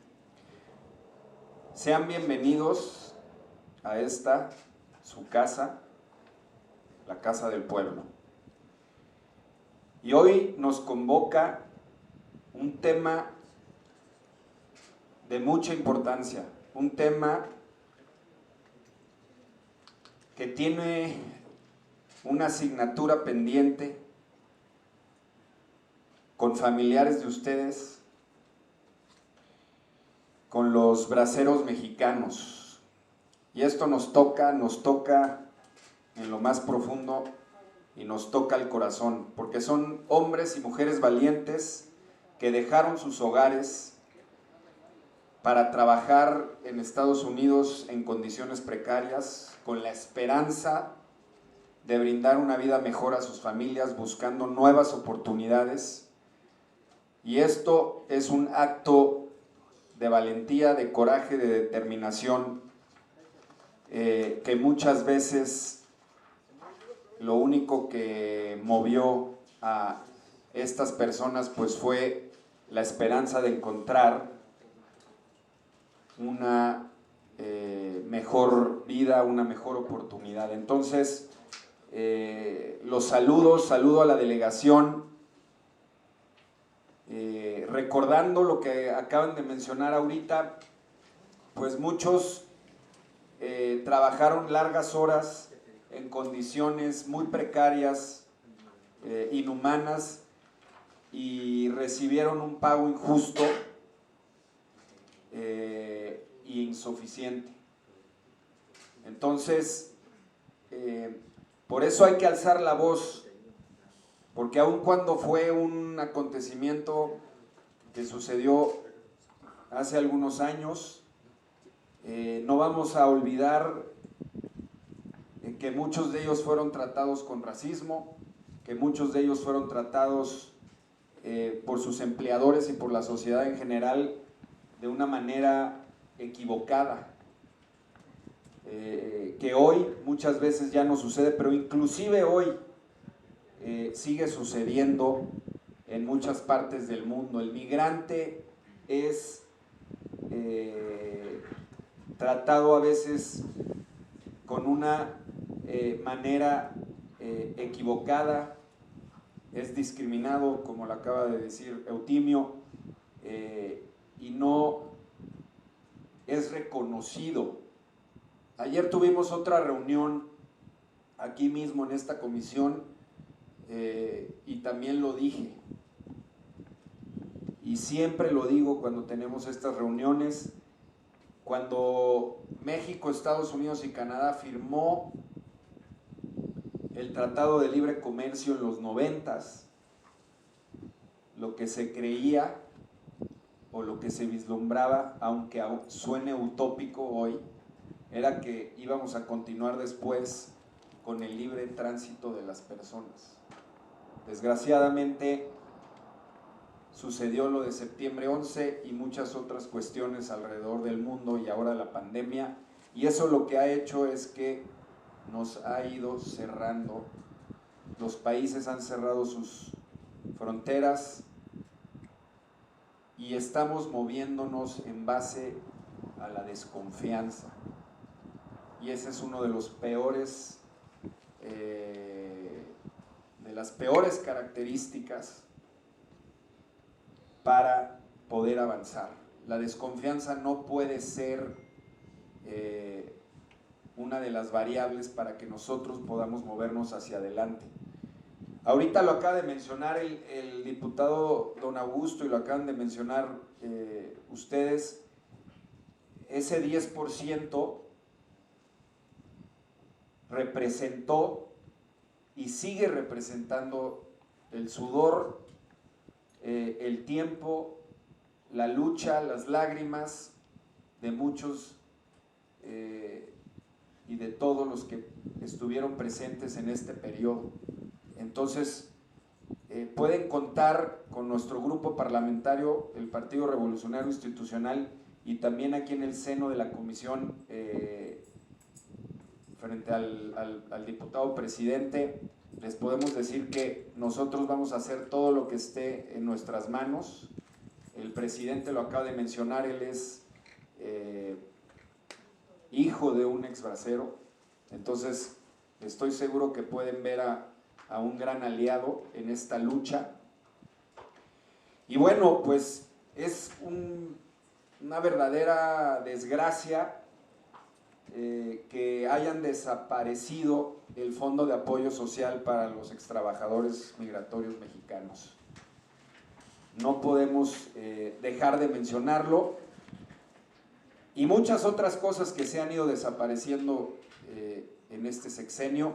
Sean bienvenidos a esta, su casa, la Casa del Pueblo. Y hoy nos convoca un tema de mucha importancia, un tema que tiene una asignatura pendiente con familiares de ustedes, con los braceros mexicanos. Y esto nos toca en lo más profundo y nos toca el corazón, porque son hombres y mujeres valientes que dejaron sus hogares para trabajar en Estados Unidos en condiciones precarias, con la esperanza de brindar una vida mejor a sus familias, buscando nuevas oportunidades. Y esto es un acto de valentía, de coraje, de determinación, que muchas veces lo único que movió a estas personas pues fue la esperanza de encontrar una mejor vida, una mejor oportunidad. Entonces, los saludo a la delegación, recordando lo que acaban de mencionar ahorita, pues muchos trabajaron largas horas en condiciones muy precarias, inhumanas, y recibieron un pago injusto e insuficiente. Entonces, por eso hay que alzar la voz, porque aun cuando fue un acontecimiento que sucedió hace algunos años, no vamos a olvidar que muchos de ellos fueron tratados con racismo, que muchos de ellos fueron tratados por sus empleadores y por la sociedad en general de una manera equivocada, que hoy muchas veces ya no sucede, pero inclusive hoy sigue sucediendo en muchas partes del mundo. El migrante es tratado a veces con una manera equivocada, es discriminado, como lo acaba de decir Eutimio, y no es reconocido. Ayer tuvimos otra reunión aquí mismo en esta comisión, y también lo dije, y siempre lo digo cuando tenemos estas reuniones. Cuando México, Estados Unidos y Canadá firmó el Tratado de Libre Comercio en los 90s, lo que se creía o lo que se vislumbraba, aunque suene utópico hoy, era que íbamos a continuar después con el libre tránsito de las personas. Desgraciadamente sucedió lo de septiembre 11 y muchas otras cuestiones alrededor del mundo, y ahora la pandemia, y eso lo que ha hecho es que nos ha ido cerrando. Los países han cerrado sus fronteras y estamos moviéndonos en base a la desconfianza, y ese es uno de los peores, de las peores características para poder avanzar. La desconfianza no puede ser una de las variables para que nosotros podamos movernos hacia adelante. Ahorita lo acaba de mencionar el diputado don Augusto, y lo acaban de mencionar ustedes. Ese 10% representó y sigue representando el sudor, el tiempo, la lucha, las lágrimas de muchos y de todos los que estuvieron presentes en este periodo. Entonces, pueden contar con nuestro grupo parlamentario, el Partido Revolucionario Institucional, y también aquí en el seno de la comisión, frente al diputado presidente, les podemos decir que nosotros vamos a hacer todo lo que esté en nuestras manos. El presidente lo acaba de mencionar, él es hijo de un ex bracero, entonces estoy seguro que pueden ver a un gran aliado en esta lucha. Y bueno, pues es una verdadera desgracia que hayan desaparecido el Fondo de Apoyo Social para los extrabajadores migratorios mexicanos. No podemos dejar de mencionarlo, y muchas otras cosas que se han ido desapareciendo en este sexenio.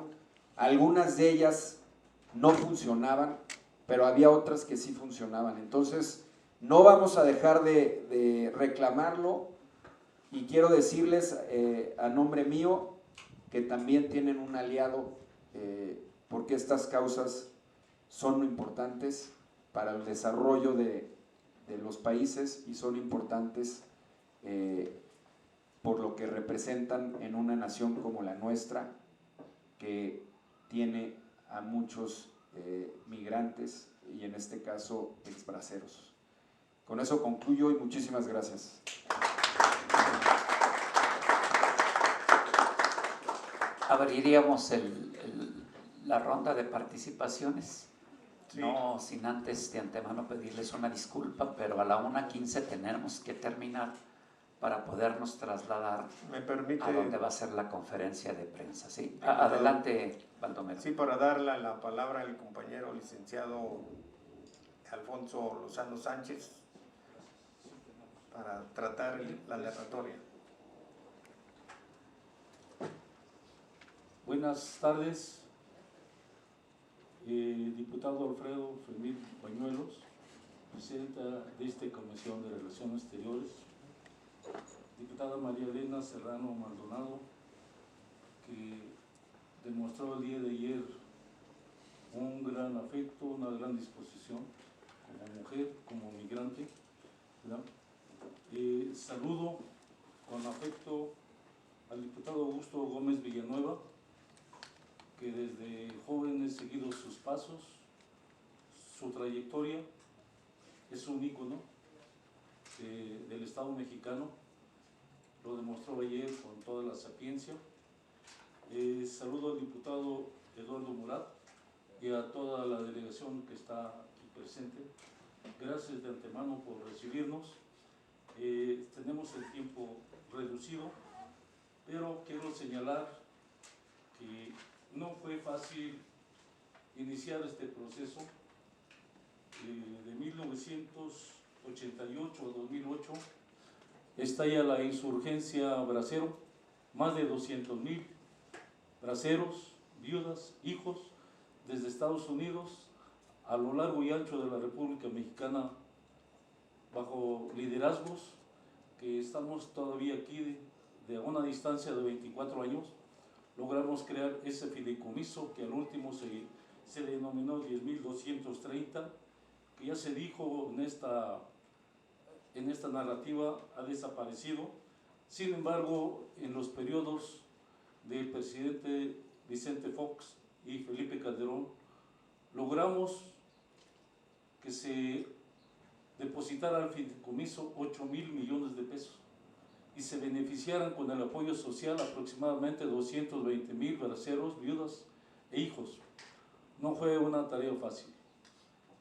Algunas de ellas no funcionaban, pero había otras que sí funcionaban. Entonces, no vamos a dejar de reclamarlo, y quiero decirles a nombre mío que también tienen un aliado, porque estas causas son importantes para el desarrollo de los países y son importantes por lo que representan en una nación como la nuestra, que tiene a muchos migrantes y en este caso exbraceros. Con eso concluyo y muchísimas gracias. Abriríamos la ronda de participaciones. Sí. No sin antes de antemano pedirles una disculpa, pero a la 1:15 tenemos que terminar para podernos trasladar ¿Me permite? a donde va a ser la conferencia de prensa. ¿Sí? Adelante, Baldomero. Sí, para darle la palabra al compañero licenciado Alfonso Lozano Sánchez para tratar la narratoria. Buenas tardes, diputado Alfredo Fermín Bañuelos, presidenta de esta Comisión de Relaciones Exteriores, diputada María Elena Serrano Maldonado, que demostró el día de ayer un gran afecto, una gran disposición como mujer, como migrante, ¿verdad? Saludo con afecto al diputado Augusto Gómez Villanueva, que desde joven he seguido sus pasos, su trayectoria, es un ícono del Estado mexicano, lo demostró ayer con toda la sapiencia. Saludo al diputado Eduardo Murat y a toda la delegación que está aquí presente. Gracias de antemano por recibirnos. Tenemos el tiempo reducido, pero quiero señalar que no fue fácil iniciar este proceso. De 1988 a 2008 estalla la insurgencia bracero, más de 200,000 braceros, viudas, hijos, desde Estados Unidos a lo largo y ancho de la República Mexicana, bajo liderazgos que estamos todavía aquí de una distancia de 24 años, logramos crear ese fideicomiso que al último se denominó 10.230, que ya se dijo en esta narrativa ha desaparecido. Sin embargo, en los periodos del presidente Vicente Fox y Felipe Calderón, logramos que se depositara al fideicomiso 8,000 millones de pesos y se beneficiaran con el apoyo social aproximadamente 220,000 braceros, viudas e hijos. No fue una tarea fácil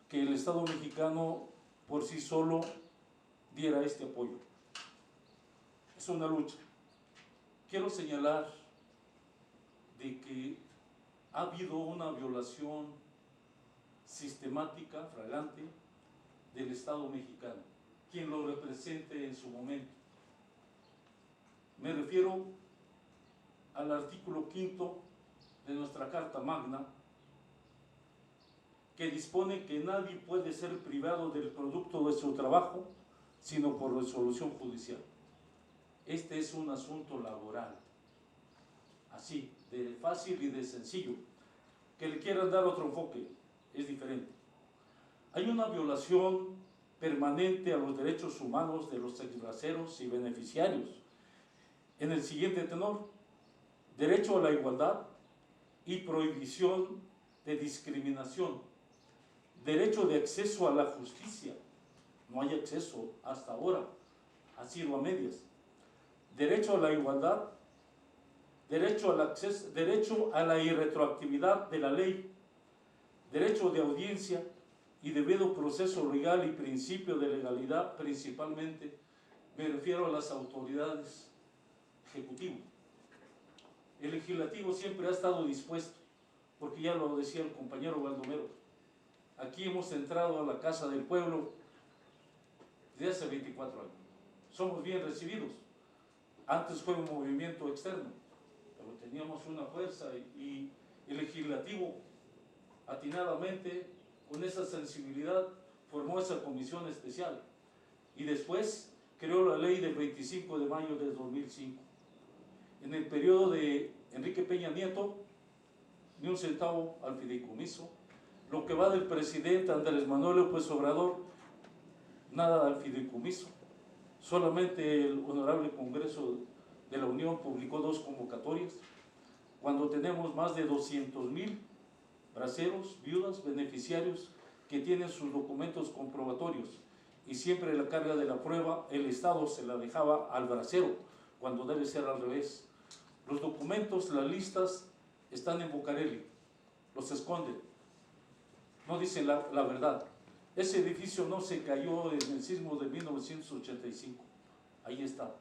que el Estado mexicano por sí solo diera este apoyo. Es una lucha. Quiero señalar de que ha habido una violación sistemática, flagrante, del Estado mexicano, quien lo represente en su momento. Me refiero al artículo 5 de nuestra Carta Magna, que dispone que nadie puede ser privado del producto de su trabajo, sino por resolución judicial. Este es un asunto laboral, así, de fácil y de sencillo. Que le quieran dar otro enfoque, es diferente. Hay una violación permanente a los derechos humanos de los exbraceros y beneficiarios, en el siguiente tenor: derecho a la igualdad y prohibición de discriminación, derecho de acceso a la justicia, no hay acceso hasta ahora, ha sido a medias, derecho a la igualdad, derecho al acceso, derecho a la irretroactividad de la ley, derecho de audiencia y debido proceso legal y principio de legalidad. Principalmente me refiero a las autoridades ejecutivas. El legislativo siempre ha estado dispuesto, porque ya lo decía el compañero Baldomero, aquí hemos entrado a la Casa del Pueblo desde hace 24 años. Somos bien recibidos. Antes fue un movimiento externo, pero teníamos una fuerza y el legislativo, atinadamente, con esa sensibilidad, formó esa comisión especial y después creó la ley del 25 de mayo del 2005. En el periodo de Enrique Peña Nieto, ni un centavo al fideicomiso. Lo que va del presidente Andrés Manuel López Obrador, nada al fideicomiso. Solamente el Honorable Congreso de la Unión publicó 2 convocatorias, cuando tenemos más de 200,000 braceros, viudas, beneficiarios que tienen sus documentos comprobatorios, y siempre la carga de la prueba el Estado se la dejaba al bracero, cuando debe ser al revés. Los documentos, las listas están en Bucareli, los esconden, no dicen la verdad. Ese edificio no se cayó en el sismo de 1985, ahí está.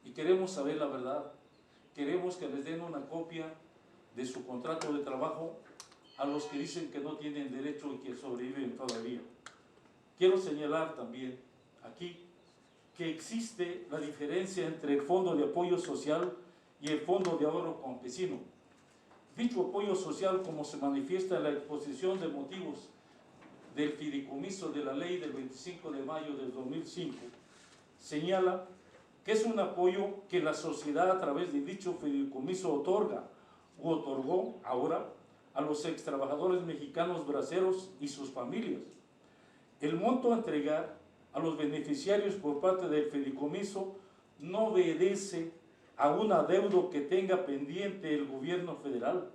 Y queremos saber la verdad, queremos que les den una copia de su contrato de trabajo a los que dicen que no tienen derecho y que sobreviven todavía. Quiero señalar también aquí que existe la diferencia entre el Fondo de Apoyo Social y el Fondo de Ahorro Campesino. Dicho apoyo social, como se manifiesta en la exposición de motivos del fideicomiso de la ley del 25 de mayo del 2005, señala que es un apoyo que la sociedad a través de dicho fideicomiso otorga u otorgó ahora a los extrabajadores mexicanos braceros y sus familias. El monto a entregar a los beneficiarios por parte del fideicomiso no obedece a un adeudo que tenga pendiente el gobierno federal,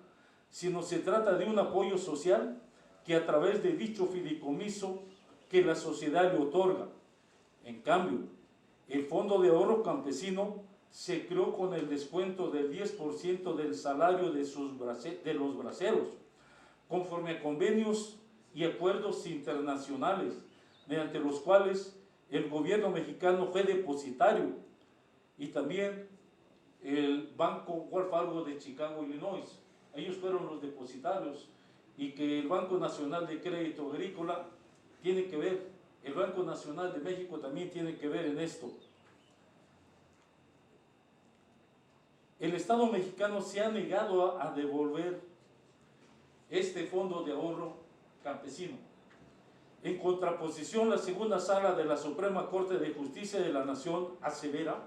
sino se trata de un apoyo social que a través de dicho fideicomiso que la sociedad le otorga. En cambio, el Fondo de Ahorro Campesino se creó con el descuento del 10% del salario de los braceros, conforme a convenios y acuerdos internacionales, mediante los cuales el gobierno mexicano fue depositario, y también el Banco Wells Fargo de Chicago, Illinois. Ellos fueron los depositarios, y que el Banco Nacional de Crédito Agrícola tiene que ver, el Banco Nacional de México también tiene que ver en esto. El Estado mexicano se ha negado a devolver este fondo de ahorro campesino. En contraposición, la segunda sala de la Suprema Corte de Justicia de la Nación asevera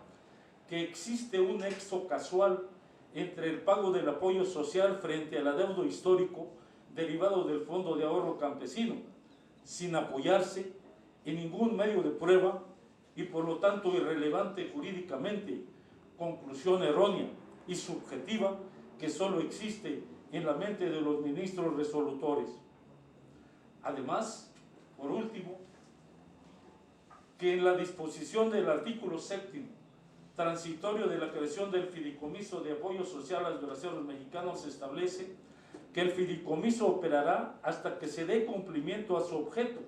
que existe un nexo casual entre el pago del apoyo social frente al adeudo histórico derivado del Fondo de Ahorro Campesino, sin apoyarse en ningún medio de prueba y por lo tanto irrelevante jurídicamente, conclusión errónea y subjetiva que solo existe en la mente de los ministros resolutores. Además, por último, que en la disposición del artículo 7º, transitorio de la creación del fideicomiso de apoyo social a los braceros mexicanos, se establece que el fideicomiso operará hasta que se dé cumplimiento a su objeto,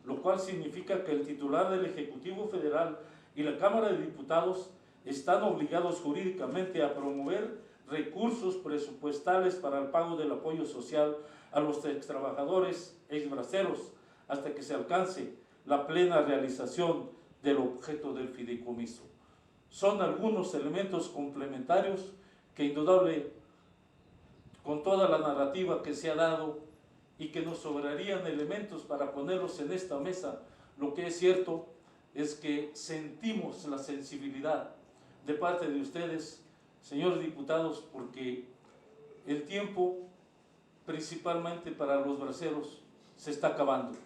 lo cual significa que el titular del Ejecutivo Federal y la Cámara de Diputados están obligados jurídicamente a promover recursos presupuestales para el pago del apoyo social a los extrabajadores exbraceros hasta que se alcance la plena realización del objeto del fideicomiso. Son algunos elementos complementarios que indudable, con toda la narrativa que se ha dado y que nos sobrarían elementos para ponerlos en esta mesa, lo que es cierto es que sentimos la sensibilidad de parte de ustedes, señores diputados, porque el tiempo, principalmente para los braceros, se está acabando.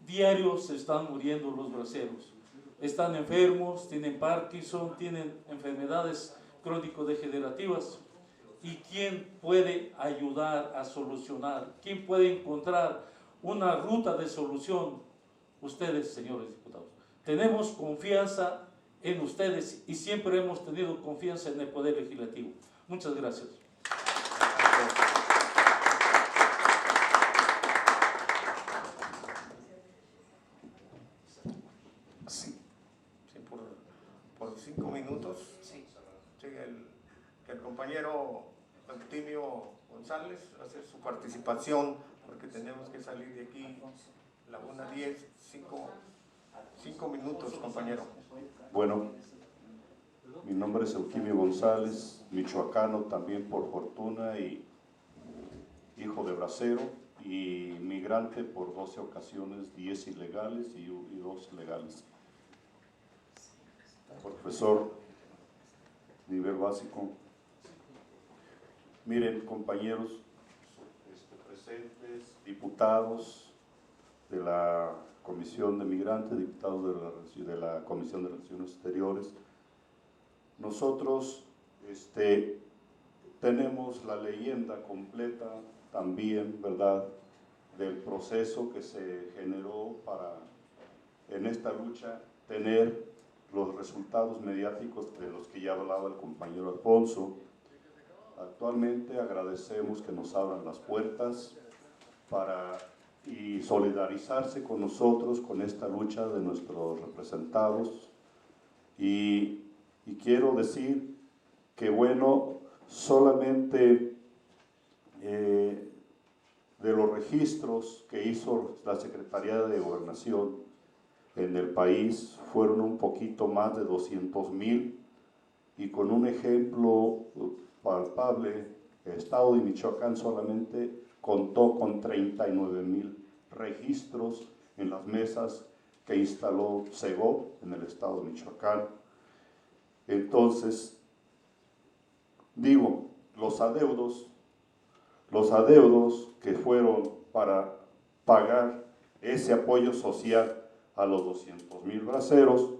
diario se están muriendo los braceros. Están enfermos, tienen Parkinson, tienen enfermedades crónico-degenerativas. ¿Y quién puede ayudar a solucionar? ¿Quién puede encontrar una ruta de solución? Ustedes, señores diputados. Tenemos confianza en ustedes y siempre hemos tenido confianza en el Poder Legislativo. Muchas gracias. Sí, por 5 minutos. Sí. Sí, el compañero Antonio González hace su participación, porque tenemos que salir de aquí a la 1:10, 5 minutos, compañero. Bueno, mi nombre es Eukimio González, michoacano también por fortuna y hijo de bracero y migrante por 12 ocasiones, 10 ilegales y 2 legales. Profesor, nivel básico. Miren, compañeros presentes, diputados de la Comisión de Migrantes, diputados de la Comisión de Relaciones Exteriores, nosotros tenemos la leyenda completa también, ¿verdad?, del proceso que se generó para, en esta lucha, tener los resultados mediáticos de los que ya hablaba el compañero Alfonso. Actualmente agradecemos que nos abran las puertas y solidarizarse con nosotros, con esta lucha de nuestros representados. Y quiero decir que, bueno, solamente de los registros que hizo la Secretaría de Gobernación en el país fueron un poquito más de 200,000, y con un ejemplo palpable, el estado de Michoacán solamente contó con 39,000 registros en las mesas que instaló Segov en el estado de Michoacán. Entonces, digo, los adeudos que fueron para pagar ese apoyo social a los 200,000 braceros,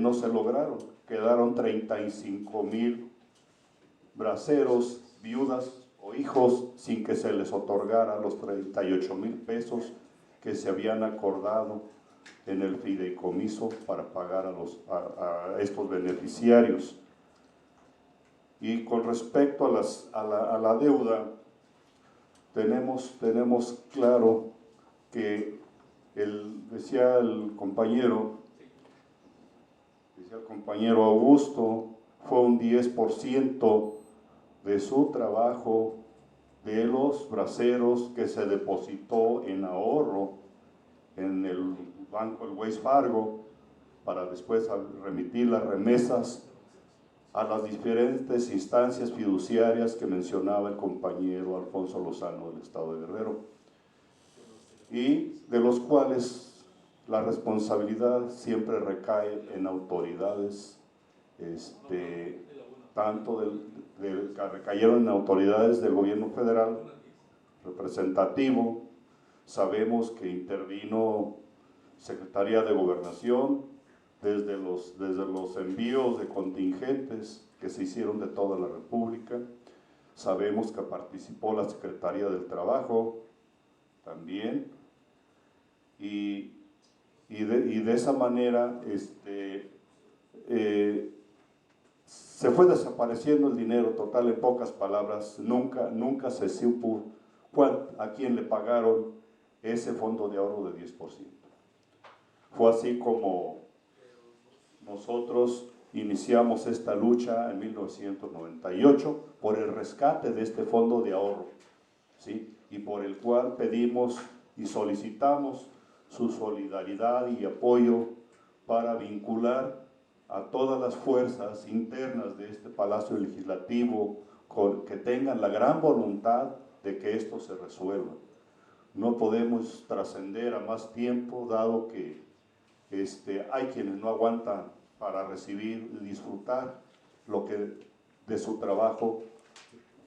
no se lograron. Quedaron 35,000 braceros, viudas o hijos, sin que se les otorgara los 38,000 pesos que se habían acordado en el fideicomiso para pagar a estos beneficiarios. Y con respecto a la deuda, tenemos claro que decía el compañero Augusto, fue un 10% de su trabajo de los braceros que se depositó en ahorro en el banco, el Wells Fargo, para después remitir las remesas a las diferentes instancias fiduciarias que mencionaba el compañero Alfonso Lozano del estado de Guerrero, y de los cuales la responsabilidad siempre recae en autoridades, tanto que recayeron en autoridades del gobierno federal representativo. Sabemos que intervino Secretaría de Gobernación desde los envíos de contingentes que se hicieron de toda la República. Sabemos que participó la Secretaría del Trabajo también, y de esa manera se fue desapareciendo el dinero total. En pocas palabras, nunca se supo a quién le pagaron ese fondo de ahorro de 10%. Fue así como nosotros iniciamos esta lucha en 1998 por el rescate de este fondo de ahorro, ¿sí?, y por el cual pedimos y solicitamos su solidaridad y apoyo para vincular a todas las fuerzas internas de este Palacio Legislativo que tengan la gran voluntad de que esto se resuelva. No podemos trascender a más tiempo, dado que hay quienes no aguantan para recibir y disfrutar lo que de su trabajo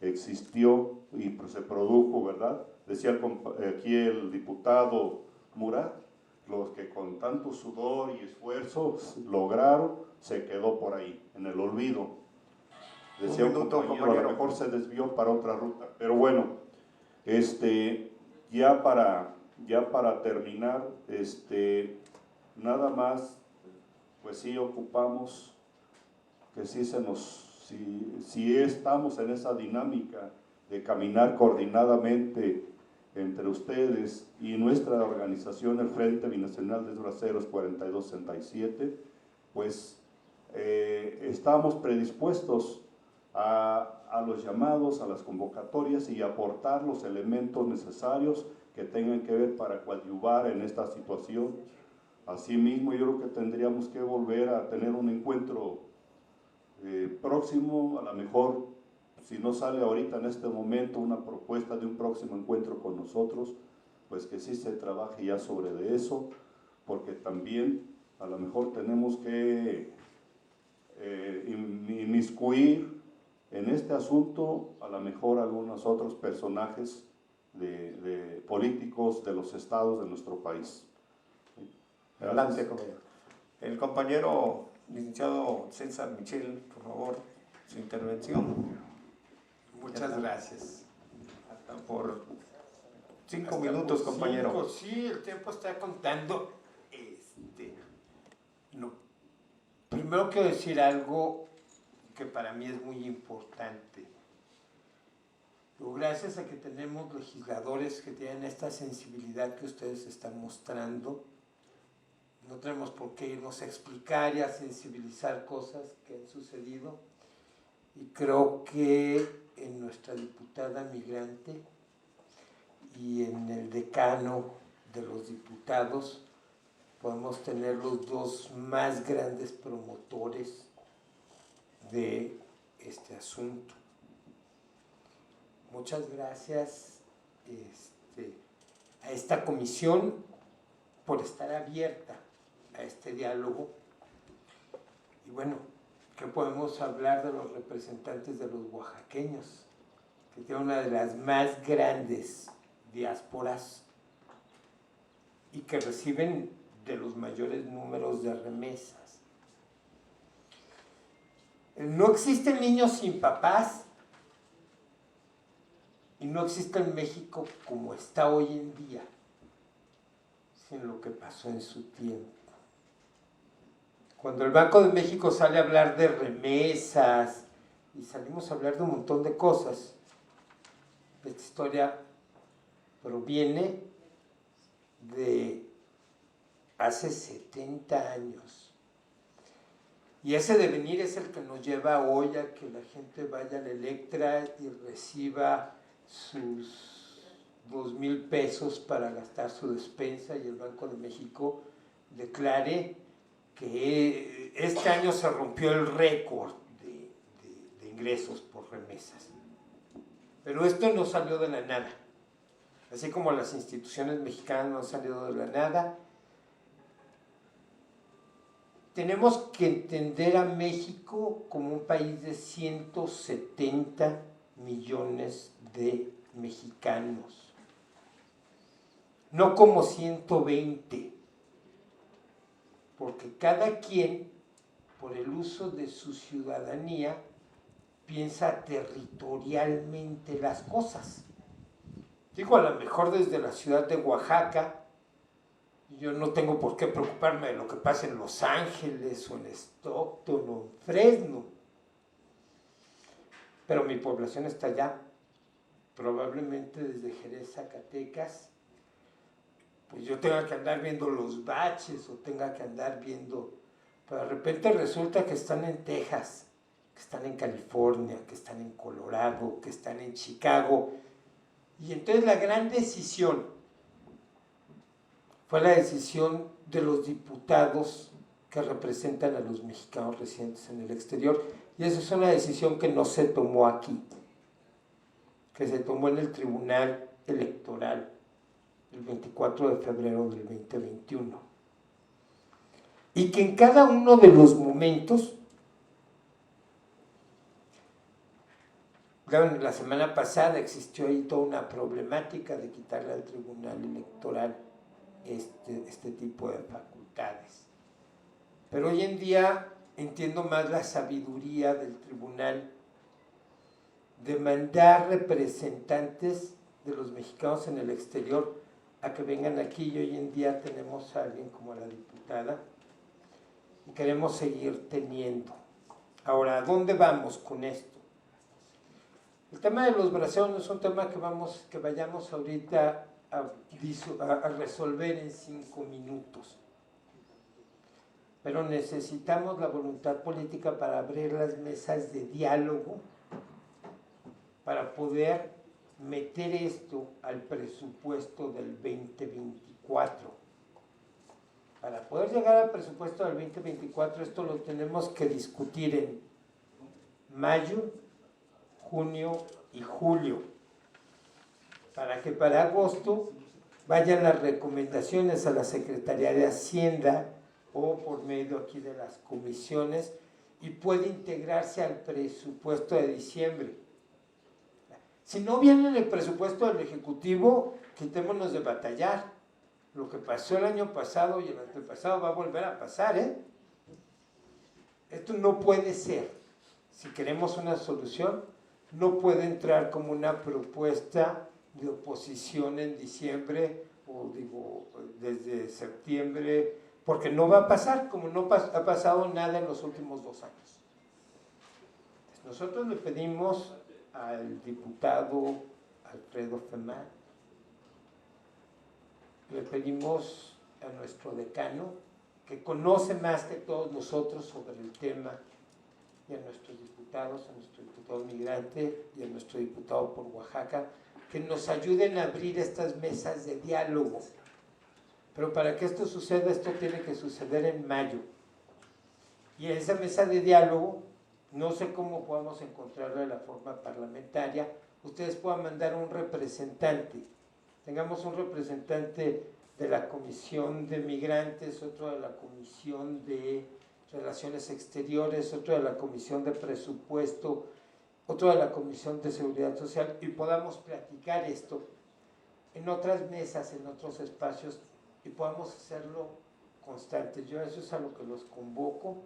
existió y se produjo, ¿verdad? Decía aquí el diputado Murat, los que con tanto sudor y esfuerzo lograron, se quedó por ahí, en el olvido. Decía un compañero, a lo mejor se desvió para otra ruta. Pero bueno, ya para terminar, nada más, pues sí ocupamos que si estamos en esa dinámica de caminar coordinadamente entre ustedes y nuestra organización, el Frente Binacional de Braceros 4267, pues estamos predispuestos a los llamados, a las convocatorias y aportar los elementos necesarios que tengan que ver para coadyuvar en esta situación. Asimismo, yo creo que tendríamos que volver a tener un encuentro próximo, a lo mejor, si no sale ahorita en este momento una propuesta de un próximo encuentro con nosotros, pues que sí se trabaje ya sobre de eso, porque también a lo mejor tenemos que inmiscuir en este asunto a lo mejor algunos otros personajes de políticos de los estados de nuestro país. Adelante, compañero. El compañero licenciado César Michel, por favor, su intervención. Muchas gracias. Hasta por 5 minutos, compañero. Sí, el tiempo está contando. No. Primero quiero decir algo que para mí es muy importante. Gracias a que tenemos legisladores que tienen esta sensibilidad que ustedes están mostrando, no tenemos por qué irnos a explicar y a sensibilizar cosas que han sucedido. Y creo que en nuestra diputada migrante y en el decano de los diputados podemos tener los dos más grandes promotores de este asunto. Muchas gracias a esta comisión por estar abierta a este diálogo. Y bueno, ¿qué podemos hablar de los representantes de los oaxaqueños? Que tienen una de las más grandes diásporas y que reciben de los mayores números de remesas. No existen niños sin papás y no existe en México como está hoy en día, sin lo que pasó en su tiempo. Cuando el Banco de México sale a hablar de remesas y salimos a hablar de un montón de cosas, esta historia proviene de hace 70 años. Y ese devenir es el que nos lleva hoy a que la gente vaya al Electra y reciba sus 2,000 pesos para gastar su despensa y el Banco de México declare que este año se rompió el récord de ingresos por remesas. Pero esto no salió de la nada. Así como las instituciones mexicanas no han salido de la nada, tenemos que entender a México como un país de 170 millones de mexicanos, no como 120, porque cada quien, por el uso de su ciudadanía, piensa territorialmente las cosas. Digo, a lo mejor desde la ciudad de Oaxaca, yo no tengo por qué preocuparme de lo que pasa en Los Ángeles o en Stockton o en Fresno, pero mi población está allá. Probablemente desde Jerez, Zacatecas, pues yo tenga que andar viendo los baches o tenga que andar viendo, pero de repente resulta que están en Texas, que están en California, que están en Colorado, que están en Chicago. Y entonces la gran decisión fue la decisión de los diputados que representan a los mexicanos residentes en el exterior. Y esa es una decisión que no se tomó aquí, que se tomó en el Tribunal Electoral el 24 de febrero del 2021. Y que en cada uno de los momentos, la semana pasada existió ahí toda una problemática de quitarle al Tribunal Electoral este tipo de facultades. Pero hoy en día entiendo más la sabiduría del tribunal de mandar representantes de los mexicanos en el exterior a que vengan aquí, y hoy en día tenemos a alguien como la diputada y queremos seguir teniendo. Ahora, ¿a dónde vamos con esto? El tema de los braceros no es un tema que vayamos ahorita a resolver en 5 minutos. Pero necesitamos la voluntad política para abrir las mesas de diálogo, para poder meter esto al presupuesto del 2024. Para poder llegar al presupuesto del 2024, esto lo tenemos que discutir en mayo, junio y julio, para que para agosto vayan las recomendaciones a la Secretaría de Hacienda o por medio aquí de las comisiones y puede integrarse al presupuesto de diciembre. Si no viene en el presupuesto del Ejecutivo, quitémonos de batallar. Lo que pasó el año pasado y el antepasado va a volver a pasar, ¿eh? Esto no puede ser. Si queremos una solución, no puede entrar como una propuesta de oposición en diciembre o digo desde septiembre, porque no va a pasar, como no ha pasado nada en los últimos 2 años. Nosotros le pedimos al diputado Alfredo Femán, le pedimos a nuestro decano, que conoce más que todos nosotros sobre el tema, y a nuestros diputados, a nuestro diputado migrante y a nuestro diputado por Oaxaca, que nos ayuden a abrir estas mesas de diálogo. Pero para que esto suceda, esto tiene que suceder en mayo. Y en esa mesa de diálogo, no sé cómo podamos encontrarla de la forma parlamentaria, ustedes puedan mandar un representante. Tengamos un representante de la Comisión de Migrantes, otro de la Comisión de Relaciones Exteriores, otro de la Comisión de Presupuesto, otro de la Comisión de Seguridad Social, y podamos platicar esto en otras mesas, en otros espacios, y podamos hacerlo constante. Yo eso es a lo que los convoco.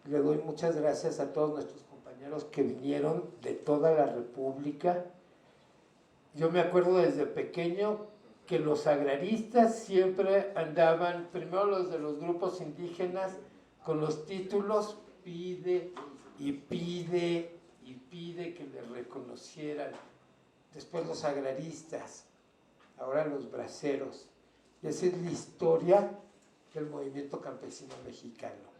Le doy muchas gracias a todos nuestros compañeros que vinieron de toda la República. Yo me acuerdo desde pequeño que los agraristas siempre andaban, primero los de los grupos indígenas, con los títulos, pide y pide y pide que les reconocieran. Después los agraristas, ahora los braceros. Y esa es la historia del movimiento campesino mexicano.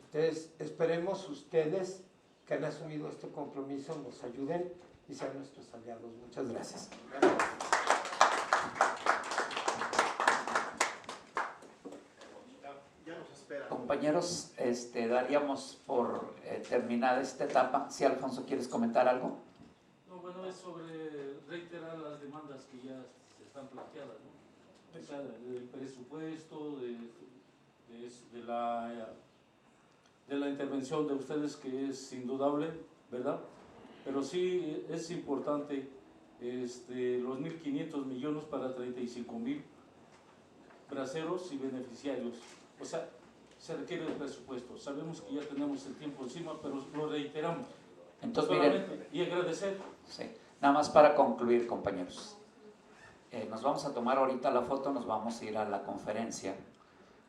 Entonces, esperemos ustedes que han asumido este compromiso, nos ayuden y sean nuestros aliados. Muchas gracias. Compañeros, daríamos por terminada esta etapa. Si Alfonso, ¿quieres comentar algo? No, bueno, es sobre reiterar las demandas que ya están planteadas, ¿no? O sea, del presupuesto, de la intervención de ustedes, que es indudable, ¿verdad? Pero sí es importante los 1.500 millones para 35.000 braceros y beneficiarios. O sea, se requiere el presupuesto. Sabemos que ya tenemos el tiempo encima, pero lo reiteramos. Entonces, miren, y agradecer. Sí, nada más para concluir, compañeros. Nos vamos a tomar ahorita la foto, nos vamos a ir a la conferencia,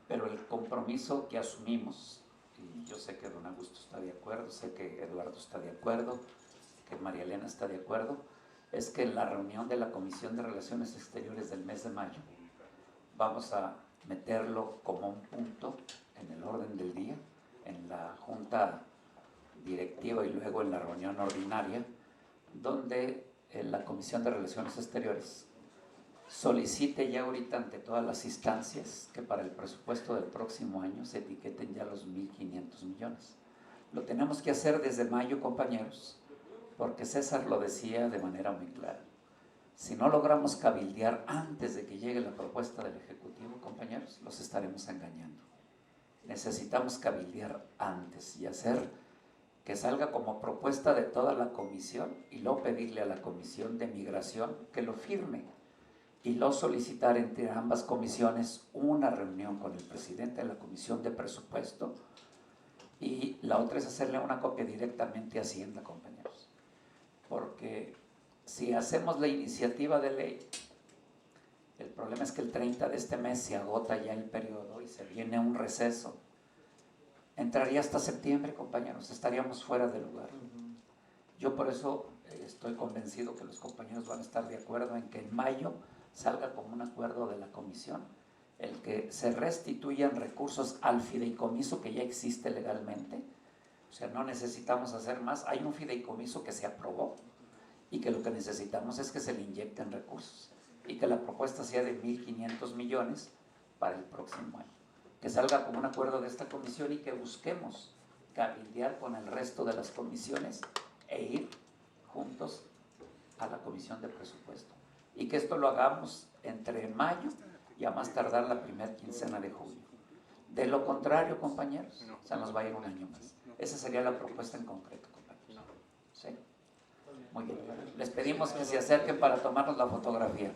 pero el compromiso que asumimos, y yo sé que don Augusto está de acuerdo, sé que Eduardo está de acuerdo, que María Elena está de acuerdo, es que en la reunión de la Comisión de Relaciones Exteriores del mes de mayo vamos a meterlo como un punto en el orden del día, en la junta directiva y luego en la reunión ordinaria, donde la Comisión de Relaciones Exteriores solicite ya ahorita ante todas las instancias que para el presupuesto del próximo año se etiqueten ya los 1.500 millones. Lo tenemos que hacer desde mayo, compañeros, porque César lo decía de manera muy clara. Si no logramos cabildear antes de que llegue la propuesta del Ejecutivo, compañeros, los estaremos engañando. Necesitamos cabildear antes y hacer que salga como propuesta de toda la comisión y luego pedirle a la Comisión de Migración que lo firme. y lo solicitar entre ambas comisiones una reunión con el presidente de la Comisión de Presupuesto, y la otra es hacerle una copia directamente a Hacienda, compañeros. Porque si hacemos la iniciativa de ley, el problema es que el 30 de este mes se agota ya el periodo y se viene un receso. Entraría hasta septiembre, compañeros, estaríamos fuera de lugar. Yo por eso estoy convencido que los compañeros van a estar de acuerdo en que en mayo salga como un acuerdo de la comisión el que se restituyan recursos al fideicomiso que ya existe legalmente. O sea, no necesitamos hacer más. Hay un fideicomiso que se aprobó y que lo que necesitamos es que se le inyecten recursos y que la propuesta sea de 1.500 millones para el próximo año. Que salga como un acuerdo de esta comisión y que busquemos cabildear con el resto de las comisiones e ir juntos a la comisión de presupuesto. Y que esto lo hagamos entre mayo y a más tardar la primera quincena de julio. De lo contrario, compañeros, se nos va a ir un año más. Esa sería la propuesta en concreto, compañeros. ¿Sí? Muy bien. Les pedimos que se acerquen para tomarnos la fotografía.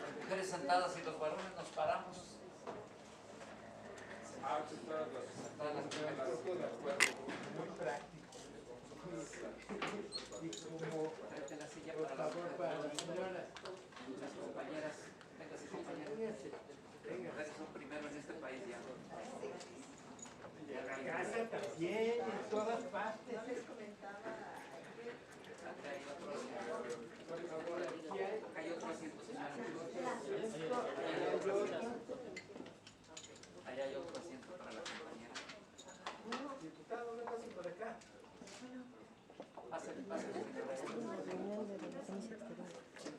Las mujeres sentadas y los varones nos paramos. Muy práctico. Y como Tráete la silla para por favor para las señoras. las compañeras. Venga, sí, compañeras. Las mujeres son primero en este país ya. Y en la casa también, en todas partes.